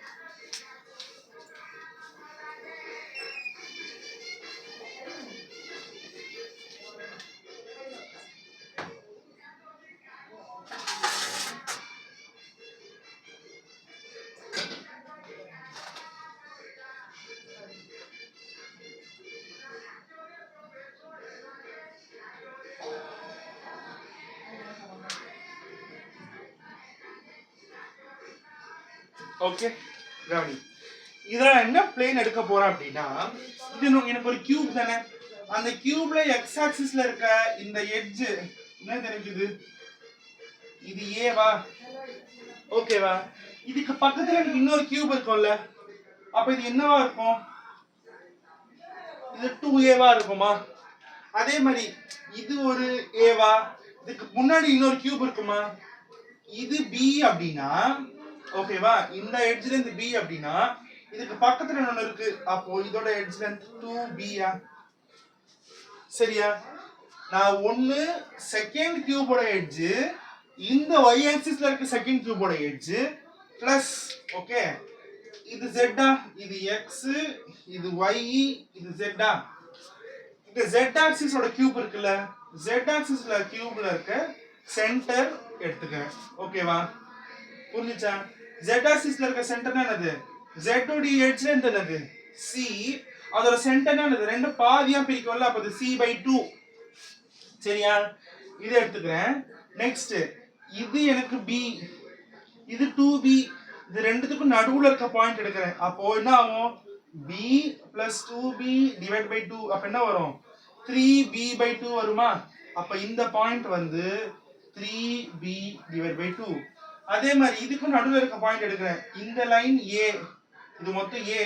ஓகே, கவனி. இதுல என்ன பிளேன் எடுக்க போறேன் அப்படின்னா, இது எனக்கு ஒரு கியூப் தானே. அந்த கியூப்ல எக்ஸ் ஆக்சிஸ்ல இருக்க இந்த எட்ஜ் என்ன தெரியுது? இது ஏவா? ஓகேவா? இதுக்கு பக்கத்துல எனக்கு இன்னொரு கியூப் இருக்கும்ல, அப்ப இது என்னவா இருக்கும்? இது 2a இருக்குமா? அதே மாதிரி இது ஒரு ஏவா? இதுக்கு முன்னாடி இன்னொரு கியூப் இருக்குமா? இது b அப்படின்னா, ஓகேவா, இந்த எட்ஜ்ல இருந்து b அப்படின்னா இதுக்கு பக்கத்துல ஒன்னு இருக்கு, அப்போ இதோட எட்ஜ் லெந்த் 2b. சரியா? நான் ஒன்னு செகண்ட் கியூபோட எட்ஜ், இந்த y ஆக்சிஸ்ல இருக்க செகண்ட் கியூபோட எட்ஜ் பிளஸ், ஓகே, இது z, இது x, இது y, இது z. இந்த z ஆக்சிஸோட கியூப் இருக்குல்ல, z ஆக்சிஸ்ல கியூப்ல இருக்க சென்டர் எடுத்துக்கிறேன். ஓகேவா? புரிஞ்சுச்சா? z ஆக்சிஸ்ல இருக்க சென்டர்னா என்னது? z உடைய எட்ஜ்ல என்னது? c. அதோட சென்டர்னா என்னது? ரெண்டு பாதியா பிரிக்கும்ல, அப்ப அது c/2. சரியா? இது எடுத்துக்கிறேன். நெக்ஸ்ட் இது எனக்கு b, இது 2b. இது ரெண்டுத்துக்கும் நடுவுல இருக்க பாயிண்ட் எடுக்கிறேன். அப்போ என்ன ஆகும்? b plus 2b divided by 2. அப்ப என்ன வரும்? 3b/2 வருமா? அப்ப இந்த பாயிண்ட் வந்து 3b divided by 2. அதே மாதிரி இதுக்கும் நடுவுல இருக்க பாயிண்ட் எடுக்கிறேன். இந்த லைன் a, இது மொத்தம் a.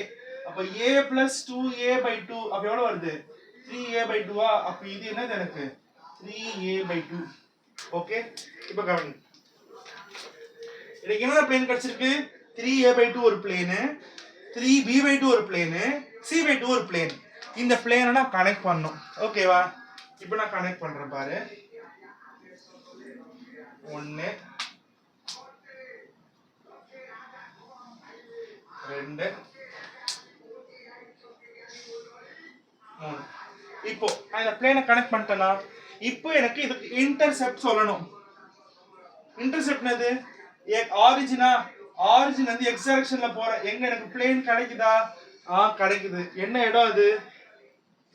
அப்ப a plus 2a/2 அப்ப எவ்வளவு வருது? 3a/2. அப்ப இது என்னது எனக்கு? 3a/2. ஓகே, இப்போ கவனி. எனக்கு என்ன பிளேன் கிடைச்சிருக்கு? 3a/2 ஒரு பிளேன், 3b/2 ஒரு பிளேன், c/2 ஒரு பிளேன். இந்த பிளேனை நான் கனெக்ட் பண்ணனும். ஓகேவா? இப்போ நான் கனெக்ட் பண்றேன் பாரு. 1 2 3. இப்போ நான் இந்த பிளேனை கனெக்ட் பண்ணிட்டேனா, இப்போ எனக்கு இதுக்கு இன்டர்செப்ட் சொல்லணும். இன்டர்செப்ட் என்னது? ஆரிஜினா, ஆரிஜின் வந்து எக்ஸ் டைரக்ஷன்ல போற எங்க எனக்கு பிளேன் கிடைக்குதா? கிடைக்குது. என்ன இடம் அது?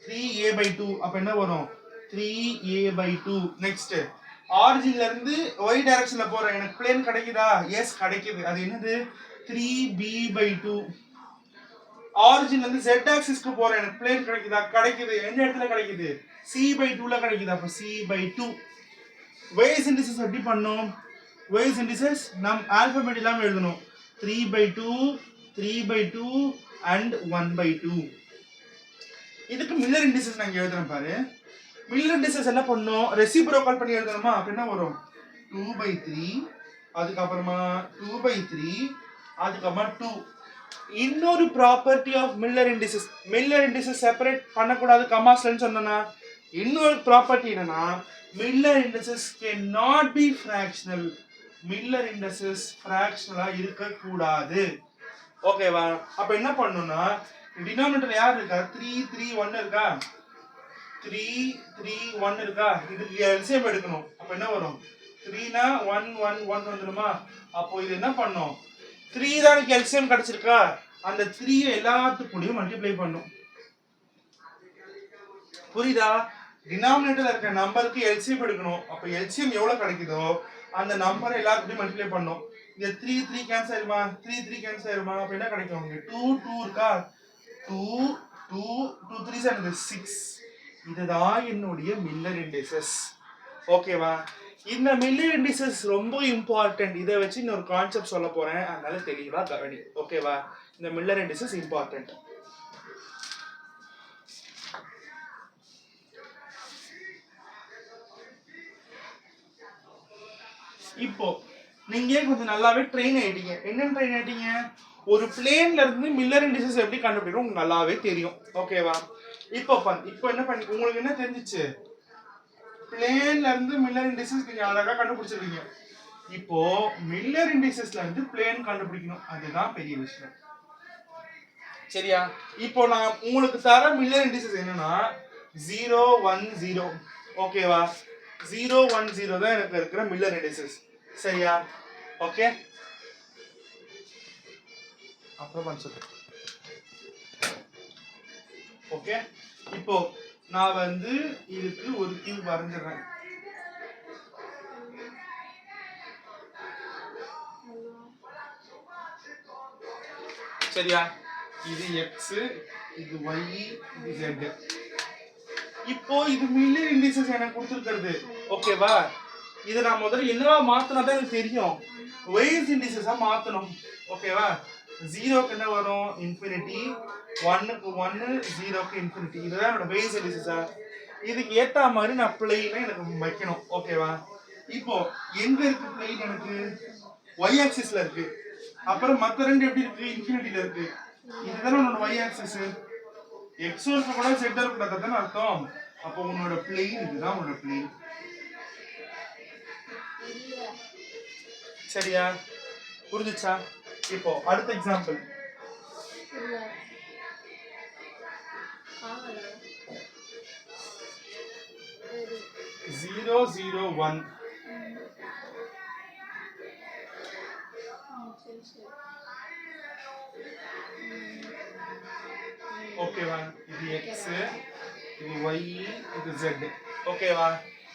3a/2. அப்ப என்ன வரும்? 3a/2. நெக்ஸ்ட் ஆரிஜின்ல இருந்து y டைரக்ஷன்ல போற எனக்கு பிளேன் கிடைக்குதா? எஸ் கிடைக்குது. அது என்னது? 3b/2. ஆரிஜின்ல இருந்து z ஆக்சிஸ்க்கு போற எனக்கு பிளேன் கிடைக்குதா? கிடைக்குது. எந்த இடத்துல கிடைக்குது? c/2 ல கிடைக்குது. அப்ப c/2. Weights indices எப்படி பண்ணோம்? Weights indices நாம் ஆல்பபெட் இல்லாம எழுதணும். 3/2, 3/2 and 1/2. இதுக்கு மில்லர் இண்டிசஸ் நான் எழுதுறேன் பாரு. மில்லர் இண்டிசஸ் என்ன பண்ணோம்? ரெசிப்ரோக்கல் பண்ணி எழுதணுமா? அப்ப என்ன வரும்? 2/3, அதுக்கு அப்புறமா 2/3, அதுக்கு அப்புறமா 2. இன்னொரு property of Miller indices, Miller indices separate பண்ணக்கூடாது கமாஸ்லன்னு சொன்னா, இன்னொரு ப்ராப்பர்ட்டி என்னன்னா, Miller indices cannot be fractional. Miller indices ஃபிராக்ஷனலா இருக்க கூடாது. ஓகேவா? அப்ப என்ன பண்ணனும்னா, டினாமினேட்டர்ல யார் இருக்கா? 3 3 1 இருக்கா? 3 3 1 இருக்கா? இதுக்கு எல்சிஎம் எடுக்கணும். அப்ப என்ன வரும்? 3 னா 1 1 1 வந்துருமா? அப்போ இது என்ன பண்ணும்? 3 தான் எனக்கு எல்சிஎம் கிடைச்சிருக்கா? அந்த 3 எல்லாத்துக்கூடயும் மல்டிப்ளை பண்ணும். புரியுதா? டினாமினேட்டர்ல இருக்க நம்பருக்கு எல்சிஎம் எடுக்கணும். அப்ப எல்சிஎம் எவ்வளவு கிடைக்குதோ அந்த நம்பரை எல்லாத்துக்கூடயும் மல்டிப்ளை பண்ணும். இந்த 3 3 கேன்சல் ஆயிருமா? 3 3 கேன்சல் ஆயிருமா? அப்ப என்ன கிடைக்கும்? உங்களுக்கு 2 2 இருக்கா? 2 2 2 3 என்னது? 6. இதுதான் என்னுடைய மில்லர் இண்டிசஸ். ஓகேவா? இந்த மில்லர் இண்டிசஸ் ரொம்ப இம்பார்ட்டன்ட். இதை வச்சு இன்னொரு கான்செப்ட் சொல்ல போறேன், அதனால தெளிவா கவனி. ஓகேவா? இந்த மில்லர் இண்டிசஸ் இம்பார்ட்டன்ட். இப்போ நீங்க கொஞ்சம் நல்லாவே ட்ரெயின் ஆயிட்டீங்க. என்ன ட்ரெயின் ஆயிட்டீங்க? ஒரு பிளேன்ல இருந்து மில்லர் இண்டிசஸ் எப்படி கண்டுபிடிக்கணும் உங்களுக்கு நல்லாவே தெரியும். ஓகேவா? இப்போ என்ன பண்ணி உங்களுக்கு என்ன தெரிஞ்சிச்சு? பிளேன்ல இருந்து மில்லர் இண்டிசஸ் நீங்க அழகா கண்டுபிடிச்சிருக்கீங்க. இப்போ மில்லர் இண்டிசஸ்ல இருந்து பிளேன் கண்டுபிடிக்கணும், அதுதான் பெரிய விஷயம். சரியா? இப்போ நான் உங்களுக்கு தர மில்லர் இண்டிசஸ் என்னன்னா 0 1 0. ஓகேவா? 0 1 0 தான் எனக்கு இருக்கிற மில்லர் இண்டிசஸ். சரியா? ஓகே, அப்புறம் சொல்றேன். ஓகே, இப்போ நான் வந்து இதுக்கு ஒரு கியூப் வரைஞ்சிடுறேன். சரியா? இது x, இது y, இது z. இப்போ இது மில்லர் இண்டிசஸ் எனக்கு கொடுத்திருக்கிறது. ஓகேவா? இத நான் முதல்ல என்னவா மாத்தனா தான் எனக்கு தெரியும். வெய்ட்ஸ் இண்டிசஸா மாத்தணும். ஓகேவா? 0 க்கு என்ன வரும்? இன்ஃபினிட்டி. 1 க்கு 1, 0 க்கு இன்ஃபினிட்டி. இதுதான் என்னோட வெய்ட்ஸ் இண்டிசஸா. இதுக்கு ஏத்த மாதிரி நான் பிளேனை எனக்கு வைக்கணும். ஓகேவா? இப்போ எங்க இருக்கு பிளேன்? எனக்கு y ஆக்சிஸ்ல இருக்கு. அப்புறம் மத்த ரெண்டு எப்படி இருக்கு? இன்ஃபினிட்டில இருக்கு. இதுதானே உன்னோட y ஆக்சிஸ். x இருக்க கூட z இருக்க கூடாது தானே அர்த்தம். அப்போ உன்னோட பிளேன் இதுதான் உன்னோட பிளேன். சரியா? புரிஞ்சுச்சா? இப்போ அடுத்த எக்ஸாம்பிள். 0 0 1 ஓகேவா? இது x, இது y, இது z. ஓகேவா?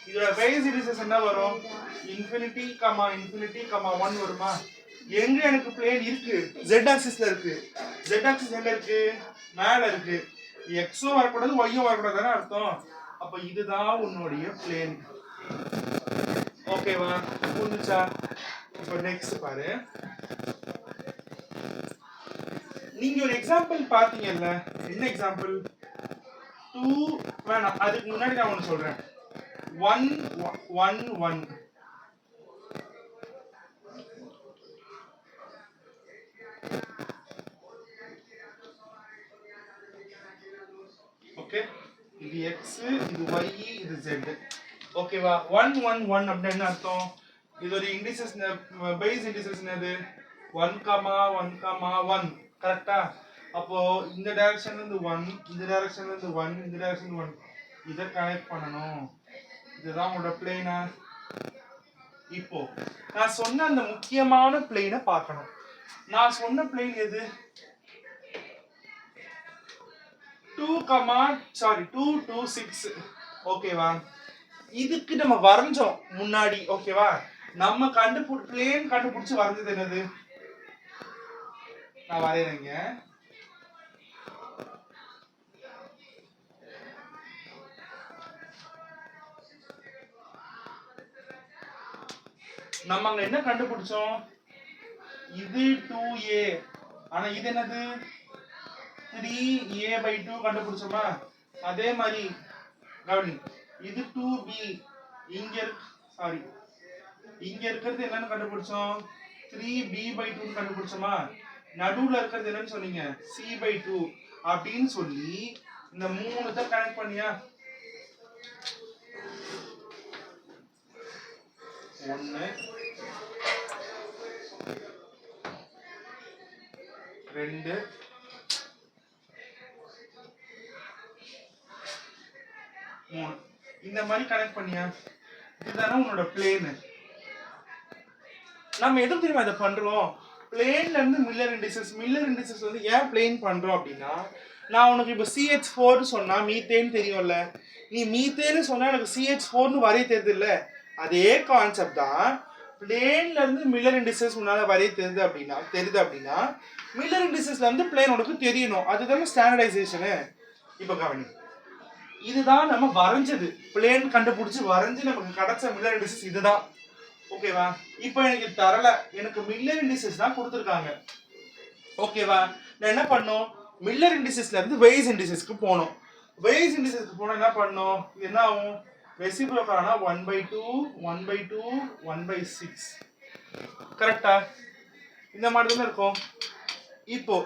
இதோட பேஸ் இண்டிசஸ் என்ன வரும்? இன்ஃபினிட்டி கமா இன்ஃபினிட்டி கமா 1 வருமா? எங்க எனக்கு பிளேன் இருக்கு? z ஆக்சிஸ்ல இருக்கு. z ஆக்சிஸ் எங்க இருக்கு? மேல இருக்கு. x-ம் வரக்கூடாது y-ம் வரக்கூடாதுன்னு அர்த்தம். அப்ப இதுதான் உன்னுடைய பிளேன். ஓகேவா? புரிஞ்சுச்சா? இப்போ நெக்ஸ்ட் பாரு. நீங்க ஒரு எக்ஸாம்பிள் பாத்தீங்கல்ல, என்ன எக்ஸாம்பிள்? 2 வேணாம், அதுக்கு முன்னாடி நான் ஒன்னு சொல்றேன். 1 1 1 ஓகே, இது x, இது y, இது z. ஓகேவா? 1 1 1 அப்படின்னா என்ன அர்த்தம்? இது ஒரு இண்டிசஸ், பேஸ் இண்டிசஸ் என்னது? 1 1 கரெக்டா? அப்போ இந்த டைரக்ஷன்ல இருந்து 1, இந்த டைரக்ஷன்ல இருந்து 1, இந்த டைரக்ஷன்ல 1, இத கனெக்ட் பண்ணனும். இதுதான் உங்களோட பிளேனா? இப்போ நான் சொன்ன அந்த முக்கியமான பிளேனை பார்க்கணும். நான் சொன்ன பிளேன் எது? 2 2 2 6. ஓகேவா? இதுக்கு நம்ம வரைஞ்சோம் முன்னாடி. ஓகேவா? நம்ம பிளேன் கண்டுபிடிச்சு வரைஞ்சது என்னது? நான் வரையறேங்க. நம்ம அங்க என்ன கண்டுபிடிச்சோம்? இது 2a, ஆனா இது என்னது? 3a/2 கண்டுபிடிச்சோமா? அதே மாதிரி கவனி, இது 2b, இங்க இங்க இருக்கிறது என்னன்னு கண்டுபிடிச்சோம்? 3b/2 கண்டுபிடிச்சோமா? நடுவுல இருக்கிறது என்னன்னு சொன்னீங்க? c/2 அப்படின்னு சொல்லி இந்த மூணுத்தை கனெக்ட் பண்ணியா? 1 2 3 இந்த மாதிரி கனெக்ட் பண்ணியா? இதுதானே உன்னோட பிளேன். நம்ம எதுக்கு தெரியுமா இதை பண்றோம்? பிளேன்ல இருந்து மில்லர் இண்டிசஸ் வந்து ஏன் பிளேன் பண்றோம் அப்படின்னா, நான் உனக்கு இப்போ CH4 சொன்னா மீத்தேன் தெரியும்ல, நீ மீத்தேன்னு சொன்னா எனக்கு CH4ன்னு வரைய தெரியுது இல்ல, அதே கான்செப்ட் தான். பிளேன்ல இருந்து மில்லர் இண்டிசஸ் உன்னால வரைய தெரியுது அப்படின்னா மில்லர் இண்டிசஸ்ல இருந்து பிளேன் உனக்கு தெரியணும். அதுதானே ஸ்டாண்டர்டைசேஷனு. இப்போ கவனி, இதுதான் நம்ம வரைஞ்சது. பிளேன் கண்டுபிடிச்சு வரைஞ்சு நமக்கு கிடைச்ச மில்லர் இண்டிசஸ் இதுதான். ஓகேவா? இப்போ எனக்கு தரல, எனக்கு மில்லர் இண்டிசஸ் தான் கொடுத்துருக்காங்க. ஓகேவா? நான் என்ன பண்ணோம்? மில்லர் இண்டிசஸ்ல இருந்து வெய்ஸ் இண்டிசஸ்க்கு போனோம். வெய்ஸ் இண்டிசஸ்க்கு போனா என்ன பண்ணோம்? இது என்ன ஆகும்? ரெசிப்ரோக்கலானா 1/2 1/2 1/6. கரெக்டா? இந்த மாதிரி தான் இருக்கும். இப்போ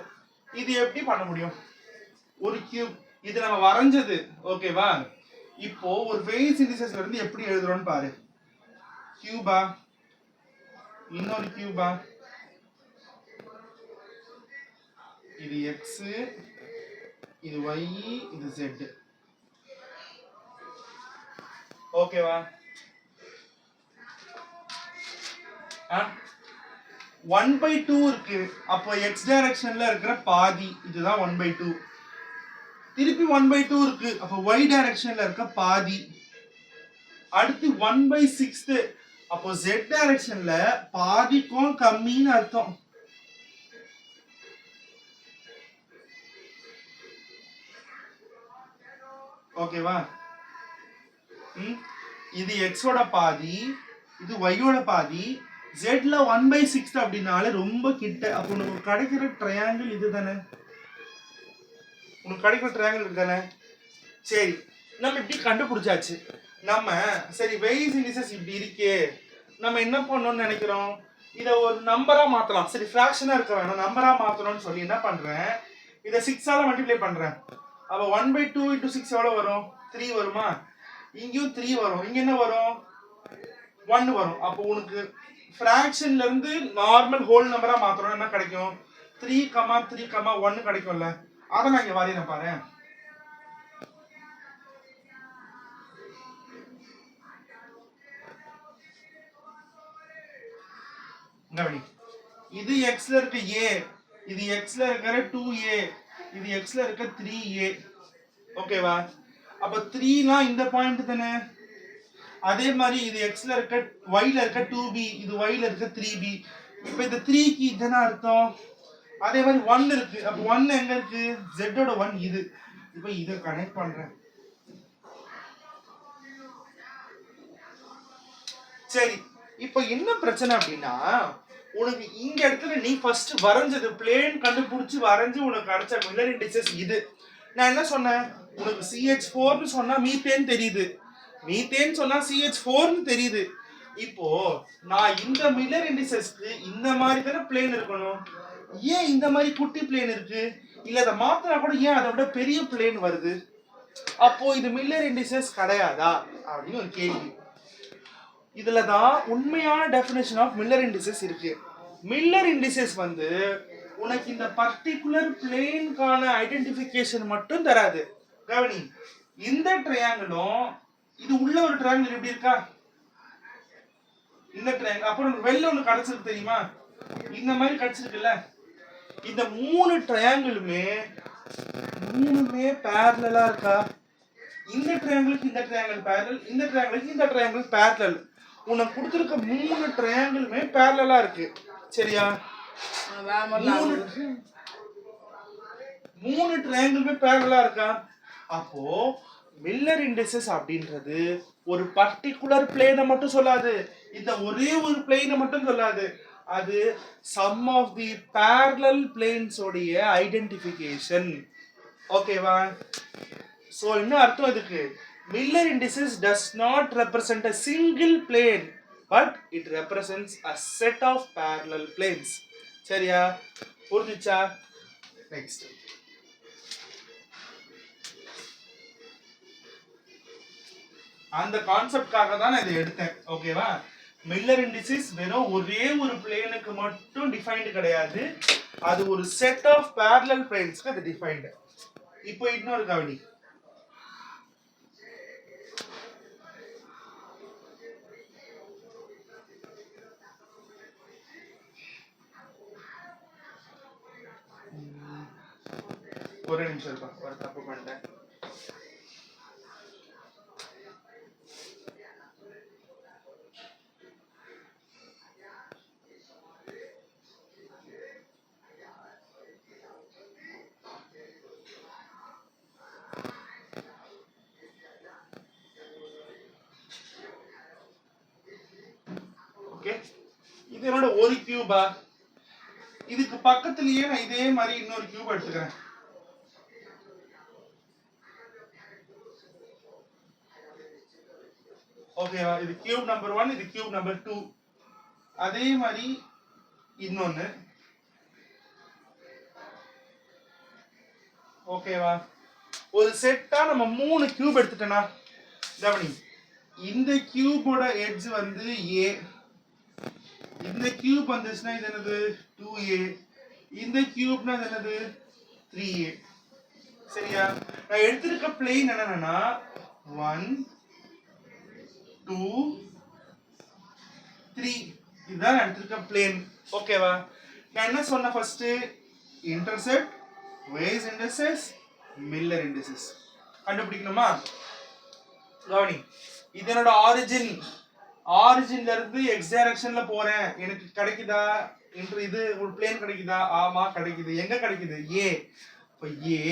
இது எப்படி பண்ண முடியும்? ஒரு கியூப், இது நம்ம வரைஞ்சது. ஓகேவா? இப்போ ஒரு வெய்ஸ் இண்டிசஸ்ல இருந்து எப்படி எழுதுறோம்னு பாரு. கியூபா, இன்னொரு கியூபா, இது x, இது y, இது z. ஓகேவா? 1/2 இருக்கு. அப்போ x டைரக்ஷன்ல இருக்கிற பாதி இதுதான் 1/2. திருப்பி 1/2 இருக்கு. அப்போ y டைரக்ஷன்ல இருக்க பாதி. அடுத்து 1/6. அப்போ z டைரக்ஷன்ல பாதிக்கும் கம்மின்னு அர்த்தம். ஓகேவா? இது x ஓட பாதி, இது y ஓட பாதி. z ல 1/6 அப்படினால ரொம்ப கிட்ட. அப்போ உனக்கு கிடைக்கிற ட்ரையாங்கிள் இதுதானே? உனக்கு கிடைக்கிற ட்ரையாங்கிள் இதுதானே? சரி, நம்ம இப்படி கண்டுபிடிச்சாச்சு. நம்ம சரி வெய்ஸ் இண்டிசஸ் இப்படி இருக்கே, நம்ம என்ன பண்ணணும்னு நினைக்கிறோம்? இதை ஒரு நம்பரா மாத்தலாம். சரி, ஃபிராக்ஷனா இருக்க வேணாம், நம்பரா மாத்தணும்னு சொல்லி என்ன பண்றேன்? இதை 6ஆல மல்டிப்ளை பண்றேன். அப்ப 1/2 × 6 எவ்வளவு வரும்? 3 வருமா? இங்கேயும் 3 வரும். இங்க என்ன வரும்? 1 வரும். அப்போ உனக்கு ஃபிராக்ஷன்ல இருந்து நார்மல் ஹோல் நம்பரா மாத்தணும் என்ன கிடைக்கும்? 3, 3, 1 கிடைக்கும்ல. அதை நான் இங்க வரையறேன் பாரு. கவனி, இது எக்ஸ்ல இருக்க ஏ, இது எக்ஸ்ல இருக்கிற 2a, இது எக்ஸ்ல இருக்க 3a. ஓகேவா? அப்ப 3னா இந்த பாயிண்ட் தானே. அதே மாதிரி இது எக்ஸ்ல இருக்க ஒய்ல இருக்க 2b, இது ஒய்ல இருக்க 3b. இப்போ இந்த 3க்கு இதுனா அர்த்தம். அதே மாதிரி 1 இருக்கு. அப்ப 1 எங்க இருக்கு? z ஓட 1 இது. இப்போ இத கனெக்ட் பண்றேன். சரி, இப்போ என்ன பிரச்சனை அப்படின்னா, உனக்கு இங்க இடத்துல நீ ஃபர்ஸ்ட் வரைஞ்சது பிளேன் கண்டுபிடிச்சு வரைஞ்சு உனக்கு கிடைச்ச மில்லர் இண்டிசஸ் இது. நான் என்ன சொன்னேன்? உனக்கு CH4 சொன்னா மீத்தேன் தெரியுது, மீத்தேன் சொன்னா CH4 தெரியுது. இப்போ நான் இந்த மில்லர் இண்டிசஸ்க்கு இந்த மாதிரி தானே பிளேன் இருக்கணும். ஏன் இந்த மாதிரி குட்டி பிளேன் இருக்கு? இல்ல அதை மாத்தினா கூட ஏன் அதை விட பெரிய பிளேன் வருது? அப்போ இது மில்லர் இண்டிசஸ் கிடையாதா அப்படின்னு ஒரு கேள்வி. இதுல தான் உண்மையான டெஃபினேஷன் ஆஃப் மில்லர் இண்டிசஸ் இருக்கு. மில்லர் இண்டிசஸ் வந்து உனக்கு இந்த பர்டிகுலர் பிளேனுக்கான ஐடென்டிஃபிகேஷன் மட்டும் தராது. கவனி, இந்த ட்ரையாங்கிளும் இது உள்ள ஒரு ட்ரையாங்கிள் எப்படி இருக்கா? இந்த ட்ரையாங்கிள் அப்புறம் வெளில ஒன்று கிடைச்சிருக்கு தெரியுமா? இந்த மாதிரி கிடைச்சிருக்குல்ல. இந்த 3 ட்ரையாங்கிளுமே பேரலலா இருக்கா? இந்த ட்ரையாங்கிளுக்கு இந்த ட்ரையாங்கிள் பேரலல், இந்த ட்ரையாங்கிளுக்கு இந்த ட்ரையாங்கிள் பேரலல். உனக்கு கொடுத்துருக்க 3 ட்ரையாங்கிளுமே பேரலலா இருக்கு. சரியா? 3 ட்ரையாங்கிளுமே பேரலலா இருக்கா? அப்போ மில்லர் இண்டிசஸ் அப்படின்றது ஒரு பர்டிகுலர் பிளேனை மட்டும் சொல்லாது, இந்த ஒரே ஒரு பிளேனை மட்டும் சொல்லாது, அது sum of the parallel planes உடைய ஐடென்டிஃபிகேஷன். ஓகேவா? சோ என்ன அர்த்தம் இதுக்கு? Miller indices does not represent a single plane, but it represents a set of parallel planes. சரியா? புரிஞ்சுச்சா? நெக்ஸ்ட். அந்த கான்செப்ட்காக தான் நான் இதை எடுத்தேன். ஓகேவா? மில்லர் இண்டிசஸ் வெறும் ஒரே ஒரு பிளேனுக்கு மட்டும் டிஃபைன்டு கிடையாது, அது ஒரு செட் ஆஃப் parallel planesக்கு அது டிஃபைன்டு. இப்போ இன்னொரு கவனி. ஒரு நிமிஷம் இருப்பா, ஒரு தப்பு பண்ணிட்டேன். இது என்னோட ஒரு கியூபா, இதுக்கு பக்கத்துலயே நான் இதே மாதிரி இன்னொரு கியூப் எடுத்துக்கிறேன். ஓகேவா? இது கியூப் நம்பர் 1, இது கியூப் நம்பர் 2. அதே மாதிரி இன்னொன்னு. ஓகேவா? ஒரு செட்டா நம்ம 3 கியூப் எடுத்துட்டேனா, கவனி, இந்த கியூபோட எட்ஜ் வந்து a, இந்த கியூப் வந்துச்சுன்னா இது என்னது 2a, இந்த கியூப்னா இது என்னது 3a. சரியா? நான் எடுத்திருக்க பிளேன் என்னன்னா 1 2 3, இதுதான் எடுத்திருக்க பிளேன். ஓகேவா? நான் என்ன சொன்ன first? Intercept, Weiss indices, Miller indices கண்டுபிடிக்கணுமா? கவனி, இது என்னோட ஆரிஜின். ஆரிஜின்ல இருந்து எக்ஸ் டைரக்ஷன்ல போறேன், எனக்கு கிடைக்குதா இது ஒரு பிளேன் கிடைக்குதா? ஆமா கிடைக்குது. எங்க கிடைக்குது? ஏ. இப்போ ஏ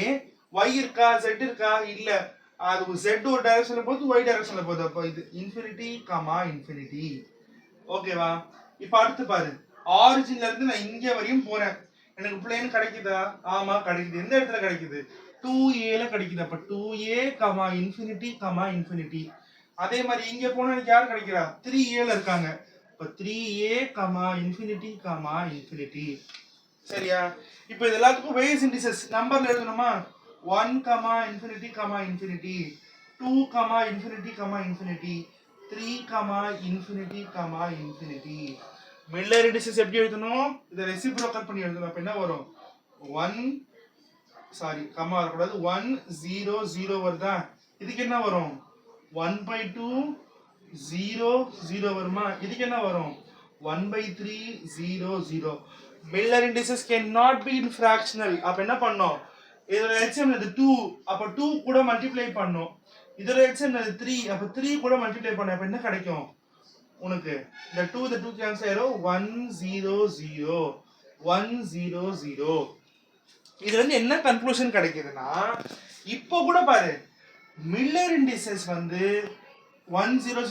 ஒய் இருக்கா, செட் இருக்கா? இல்ல. அது செட் ஒரு டைரக்ஷன்ல போகுது, ஒய் டைரக்ஷன்ல போகுது. அப்போ இது இன்ஃபினிட்டி கமா இன்ஃபினிட்டி. ஓகேவா? இப்போ அடுத்து பாரு, ஆரிஜின்ல இருந்து நான் இங்க வரையும் போறேன், எனக்கு பிளேன் கிடைக்குதா? ஆமா கிடைக்குது. எந்த இடத்துல கிடைக்குது? 2a ல கிடைக்குது. அப்ப 2a comma infinity comma infinity. அதே மாதிரி இங்க போனா எனக்கு யார் கிடைக்கிறா? 3a ல இருக்காங்க. இப்ப 3a comma infinity comma infinity. சரியா? இப்போ இது எல்லாத்துக்கும் வேஸ் இண்டிசஸ் நம்பர்ல எழுதணுமா? 1 comma infinity comma infinity, 2 comma infinity comma infinity, 3 comma infinity comma infinity. Miller indices எப்படி எழுதணும்? இதை ரெசிப்ரோக்கல் பண்ணி எழுதணும். அப்ப என்ன வரும்? 1 சாரி கமா வரக்கூடாது, 1 0 0 வருதா? இதுக்கு என்ன வரும்? 1/2 0 0 வருமா? இதுக்கு என்ன வரும்? 1 by 3 0 0. Miller indices cannot be in fractional. அப்ப என்ன பண்ணோம், இதோட LCM இது 2, அப்ப 2 கூட மல்டிப்ளை பண்ணோம். இதோட LCM இது 3, அப்ப 3 கூட மல்டிப்ளை பண்ணோம். அப்ப என்ன கிடைக்கும் உனக்கு? இந்த 2 இந்த 2 கேன்சல் ஆயிரும். 1 0 0 1 0 0. இதுல இருந்து என்ன கன்க்ளூஷன் கிடைக்குதுன்னா, இப்போ கூட பாரு மில்லர் இண்டிசஸ் வந்து 100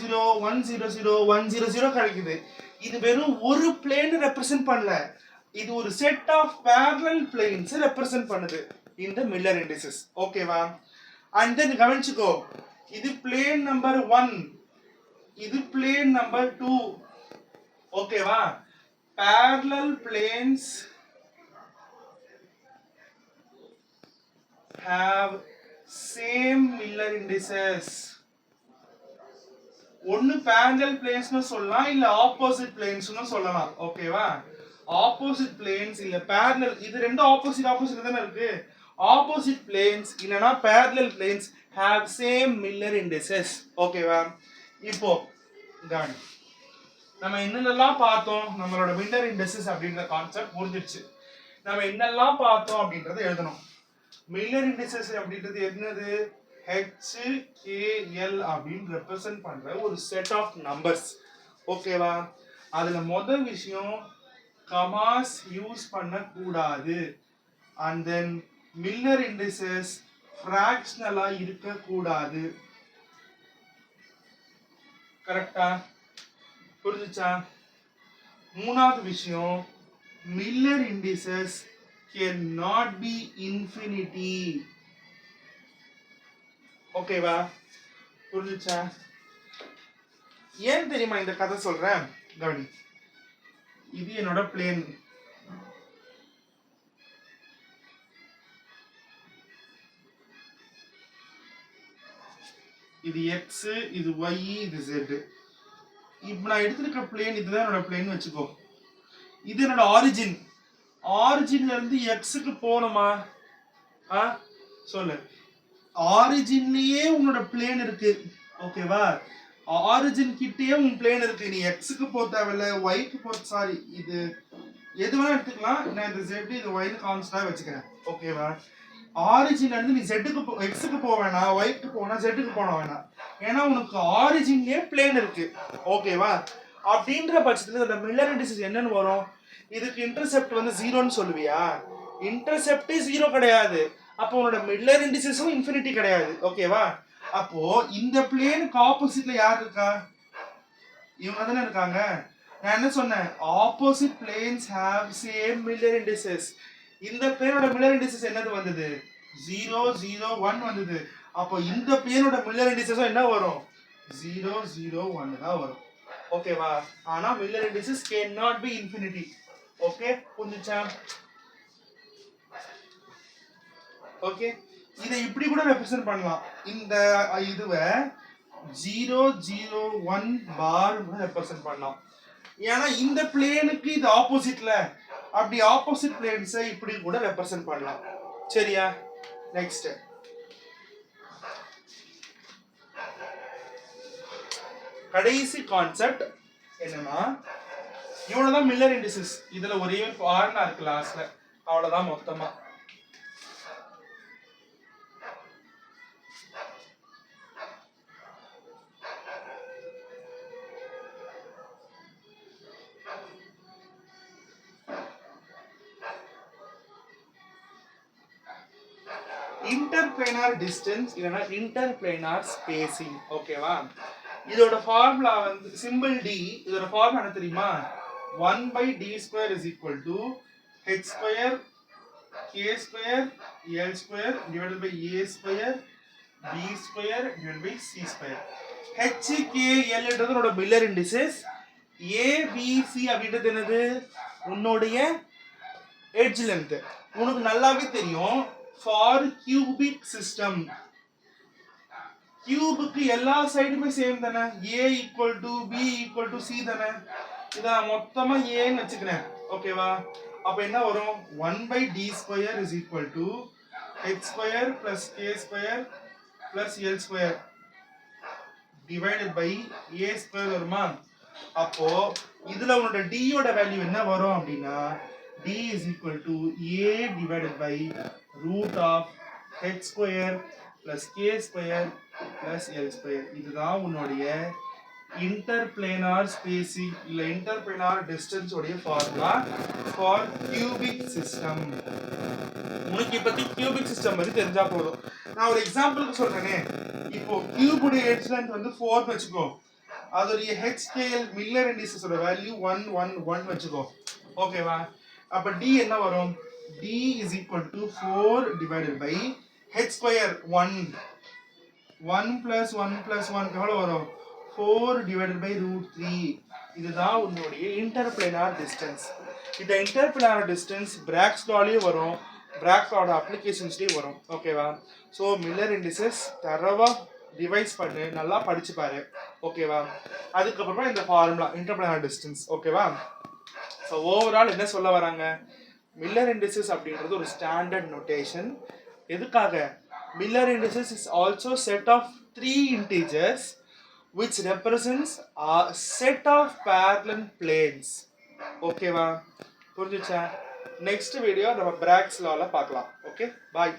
100 100 கிடைக்குது. இது வெறும் ஒரு பிளேன் ரெப்ரசென்ட் பண்ணல, இது ஒரு set of parallel planes represent பண்ணுது இந்த மில்லர் இண்டிசஸ். ஓகேவா? அண்ட் தென் கவனிச்சுக்கோ, இது பிளேன் நம்பர் 1, இது பிளேன் நம்பர் 2. ஓகேவா? parallel planes have same Miller indices. ஒன்னு parallel planes னு சொல்லலாம், இல்ல opposite planes னு சொல்லலாம். ஓகேவா? opposite planes இல்ல parallel, இது ரெண்டு opposite தானே இருக்கு. opposite planes இல்லனா parallel planes have same Miller indices. ஓகேவா? இப்போ கவனி, நம்ம என்னெல்லாம் பார்த்தோம், நம்மளோட மில்லர் இண்டிசஸ் அப்படின்ற கான்செப்ட் புரிஞ்சிருச்சு. நம்ம என்னெல்லாம் பார்த்தோம் அப்படின்றத எழுதணும். மில்லர் இண்டிசஸ் அப்படின்றது என்னது? HKL அப்படின்னு ரெப்ரசென்ட் பண்ற ஒரு செட் ஆஃப் நம்பர்ஸ். ஓகேவா? அதுல முதல் விஷயம் கமாஸ் யூஸ் பண்ண கூடாது. அண்ட் தென் மில்லர் இண்டிசஸ் ஃபிராக்ஷனலா இருக்க கூடாது. கரெக்டா? புரிஞ்சுச்சா? மூணாவது விஷயம், Miller indices cannot be infinity. ஓகேவா? புரிஞ்சுச்சா? ஏன் தெரியுமா இந்த கதை சொல்றேன்? கவனி, இது என்னோட பிளேன், இது x, இது y, இது z. இப்போ நான் எடுத்துருக்க பிளேன் இதுதான் என்னோட பிளேன் வச்சுக்கோ. இது என்னோட ஆரிஜின். ஆரிஜின்ல இருந்து எக்ஸுக்கு போகணுமா? சொல்லு. ஆரிஜின்லயே உன்னோட பிளேன் இருக்கு. ஓகேவா? ஆரிஜின் கிட்டயே உன் பிளேன் இருக்கு. நீ எக்ஸுக்கு போக தேவையில்ல, ஒய்க்கு சாரி, இது எது வேணா எடுத்துக்கலாம். நான் இந்த z இது y கான்ஸ்டன்டா வச்சுக்கிறேன். ஓகேவா? ஆரிஜின்ல இருந்து நீ zக்கு எக்ஸுக்கு போக வேணாம், ஒய்க்கு போனா zக்கு போன வேணாம். ஏன்னா உனக்கு ஆரிஜின்லயே பிளேன் இருக்கு. ஓகேவா? அப்படின்ற பட்சத்துல இந்த மில்லர் இண்டிசஸ் என்னன்னு வரும்? இதுக்கு இன்டர்செப்ட் வந்து 0ன்னு சொல்லுவியா? இன்டர்செப்ட் 0 கிடையாது. அப்போ உன்னோட மில்லர் இண்டிசஸும் இன்ஃபினிட்டி கிடையாது. ஓகேவா? அப்போ இந்த பிளேனுக்கு ஆப்போசிட்ல யார் இருக்கா? இவங்க தானே இருக்காங்க. நான் என்ன சொன்னேன்? Opposite planes have same Miller indices. இந்த பிளேனோட மில்லர் இண்டிசஸ் என்னது வந்தது? 0 0 1 வந்தது. அப்போ இந்த பிளேனோட மில்லர் இண்டிசஸும் என்ன வரும்? 0 0 1 தான் வரும். ஓகேவா? ஆனா Miller indices cannot be infinity. Okay, புரிஞ்சுச்சா? ஓகே, இதை இப்படி கூட ரெப்ரசென்ட் பண்ணலாம். இந்த இதுவை 0 0 1 பார் ரெப்ரசென்ட் பண்ணலாம். ஏன்னா இந்த பிளேனுக்கு இது ஆப்போசிட்ல, அப்படி ஆப்போசிட் பிளேன்ஸை இப்படி கூட ரெப்ரசென்ட் பண்ணலாம். சரியா? நெக்ஸ்ட் கடைசி கான்செப்ட் என்னன்னா, இவ்வளவுதான் மில்லர் இண்டிசஸ். இதுல ஒரே ஒரு ஃபார்முலா இருக்கு லாஸ்ட்ல, அவ்வளவுதான் மொத்தமா. இன்டர்பிளானார் டிஸ்டன்ஸ் இல்லனா இன்டர்பிளானார் ஸ்பேசிங். ஓகேவா? இதோட ஃபார்முலா வந்து சிம்பிள் d. இதோட ஃபார்முலா என்ன தெரியுமா? 1 by d square is equal to h square k square l square divided by a square b square divided by c square. h k l என்றது உன்னோட Miller indices. a b c அப்படின்றது என்னது? உன்னுடைய edge length. உனக்கு நல்லாவே தெரியும், for cubic system கியூபுக்கு எல்லா சைடுமே சேம் தானே. a equal to b equal to c தானே. இதை மொத்தமா ஏன்னு வச்சுக்கிறேன். ஓகேவா? அப்ப என்ன வரும்? 1 by d square is equal to h square plus k square plus l square divided by a square வருமா? அப்போ இதுல உன்னோட d யோட வேல்யூ என்ன வரும் அப்படின்னா d is equal to a divided by root of h square plus k square plus l square. இதுதான் உன்னுடைய interplanar spacing இல்ல interplanar distance உடைய ஃபார்முலா for cubic system. உனக்கு இப்பத்தி cubic system பத்தி தெரிஞ்சா போதும். நான் ஒரு எக்ஸாம்பிளுக்கு சொல்றேனே, இப்போ கியூப் உடைய எட்ஜ் லென்த் வந்து 4 வெச்சுக்கோ, அதோடைய h scale மில்லர் இண்டிசஸ் ஓட வேல்யூ 1 1 1 வெச்சுக்கோ. ஓகேவா? அப்ப d என்ன வரும்? d is equal to 4 divided by h square 1 1 plus 1 plus 1 எவ்வளவு வரும்? 4 divided by root 3. இதுதான் உன்னுடைய இன்டர்பிளானார் டிஸ்டன்ஸ். இந்த இன்டர்பிளானார் டிஸ்டன்ஸ் பிராக்ஸ் லாலயே வரும், பிராக்ஸோட அப்ளிகேஷன்ஸ்லயும் வரும். ஓகேவா? ஸோ மில்லர் இண்டிசஸ் தரவா டிவைஸ் பண்ணு, நல்லா படிச்சு பாரு. ஓகேவா? அதுக்கப்புறமா இந்த ஃபார்முலா இன்டர்பிளானார் டிஸ்டன்ஸ். ஓகேவா? ஸோ ஓவரால் என்ன சொல்ல வராங்க, மில்லர் இண்டிசஸ் அப்படின்றது ஒரு ஸ்டாண்டர்ட் நோட்டேஷன். எதுக்காக? Miller indices is also set of 3 integers which represents a set of parallel planes. ஓகேவா? புரிஞ்சுச்சா? நெக்ஸ்ட் வீடியோ நம்ம பிராக்ஸ் லால பார்க்கலாம். ஓகே, பாய்.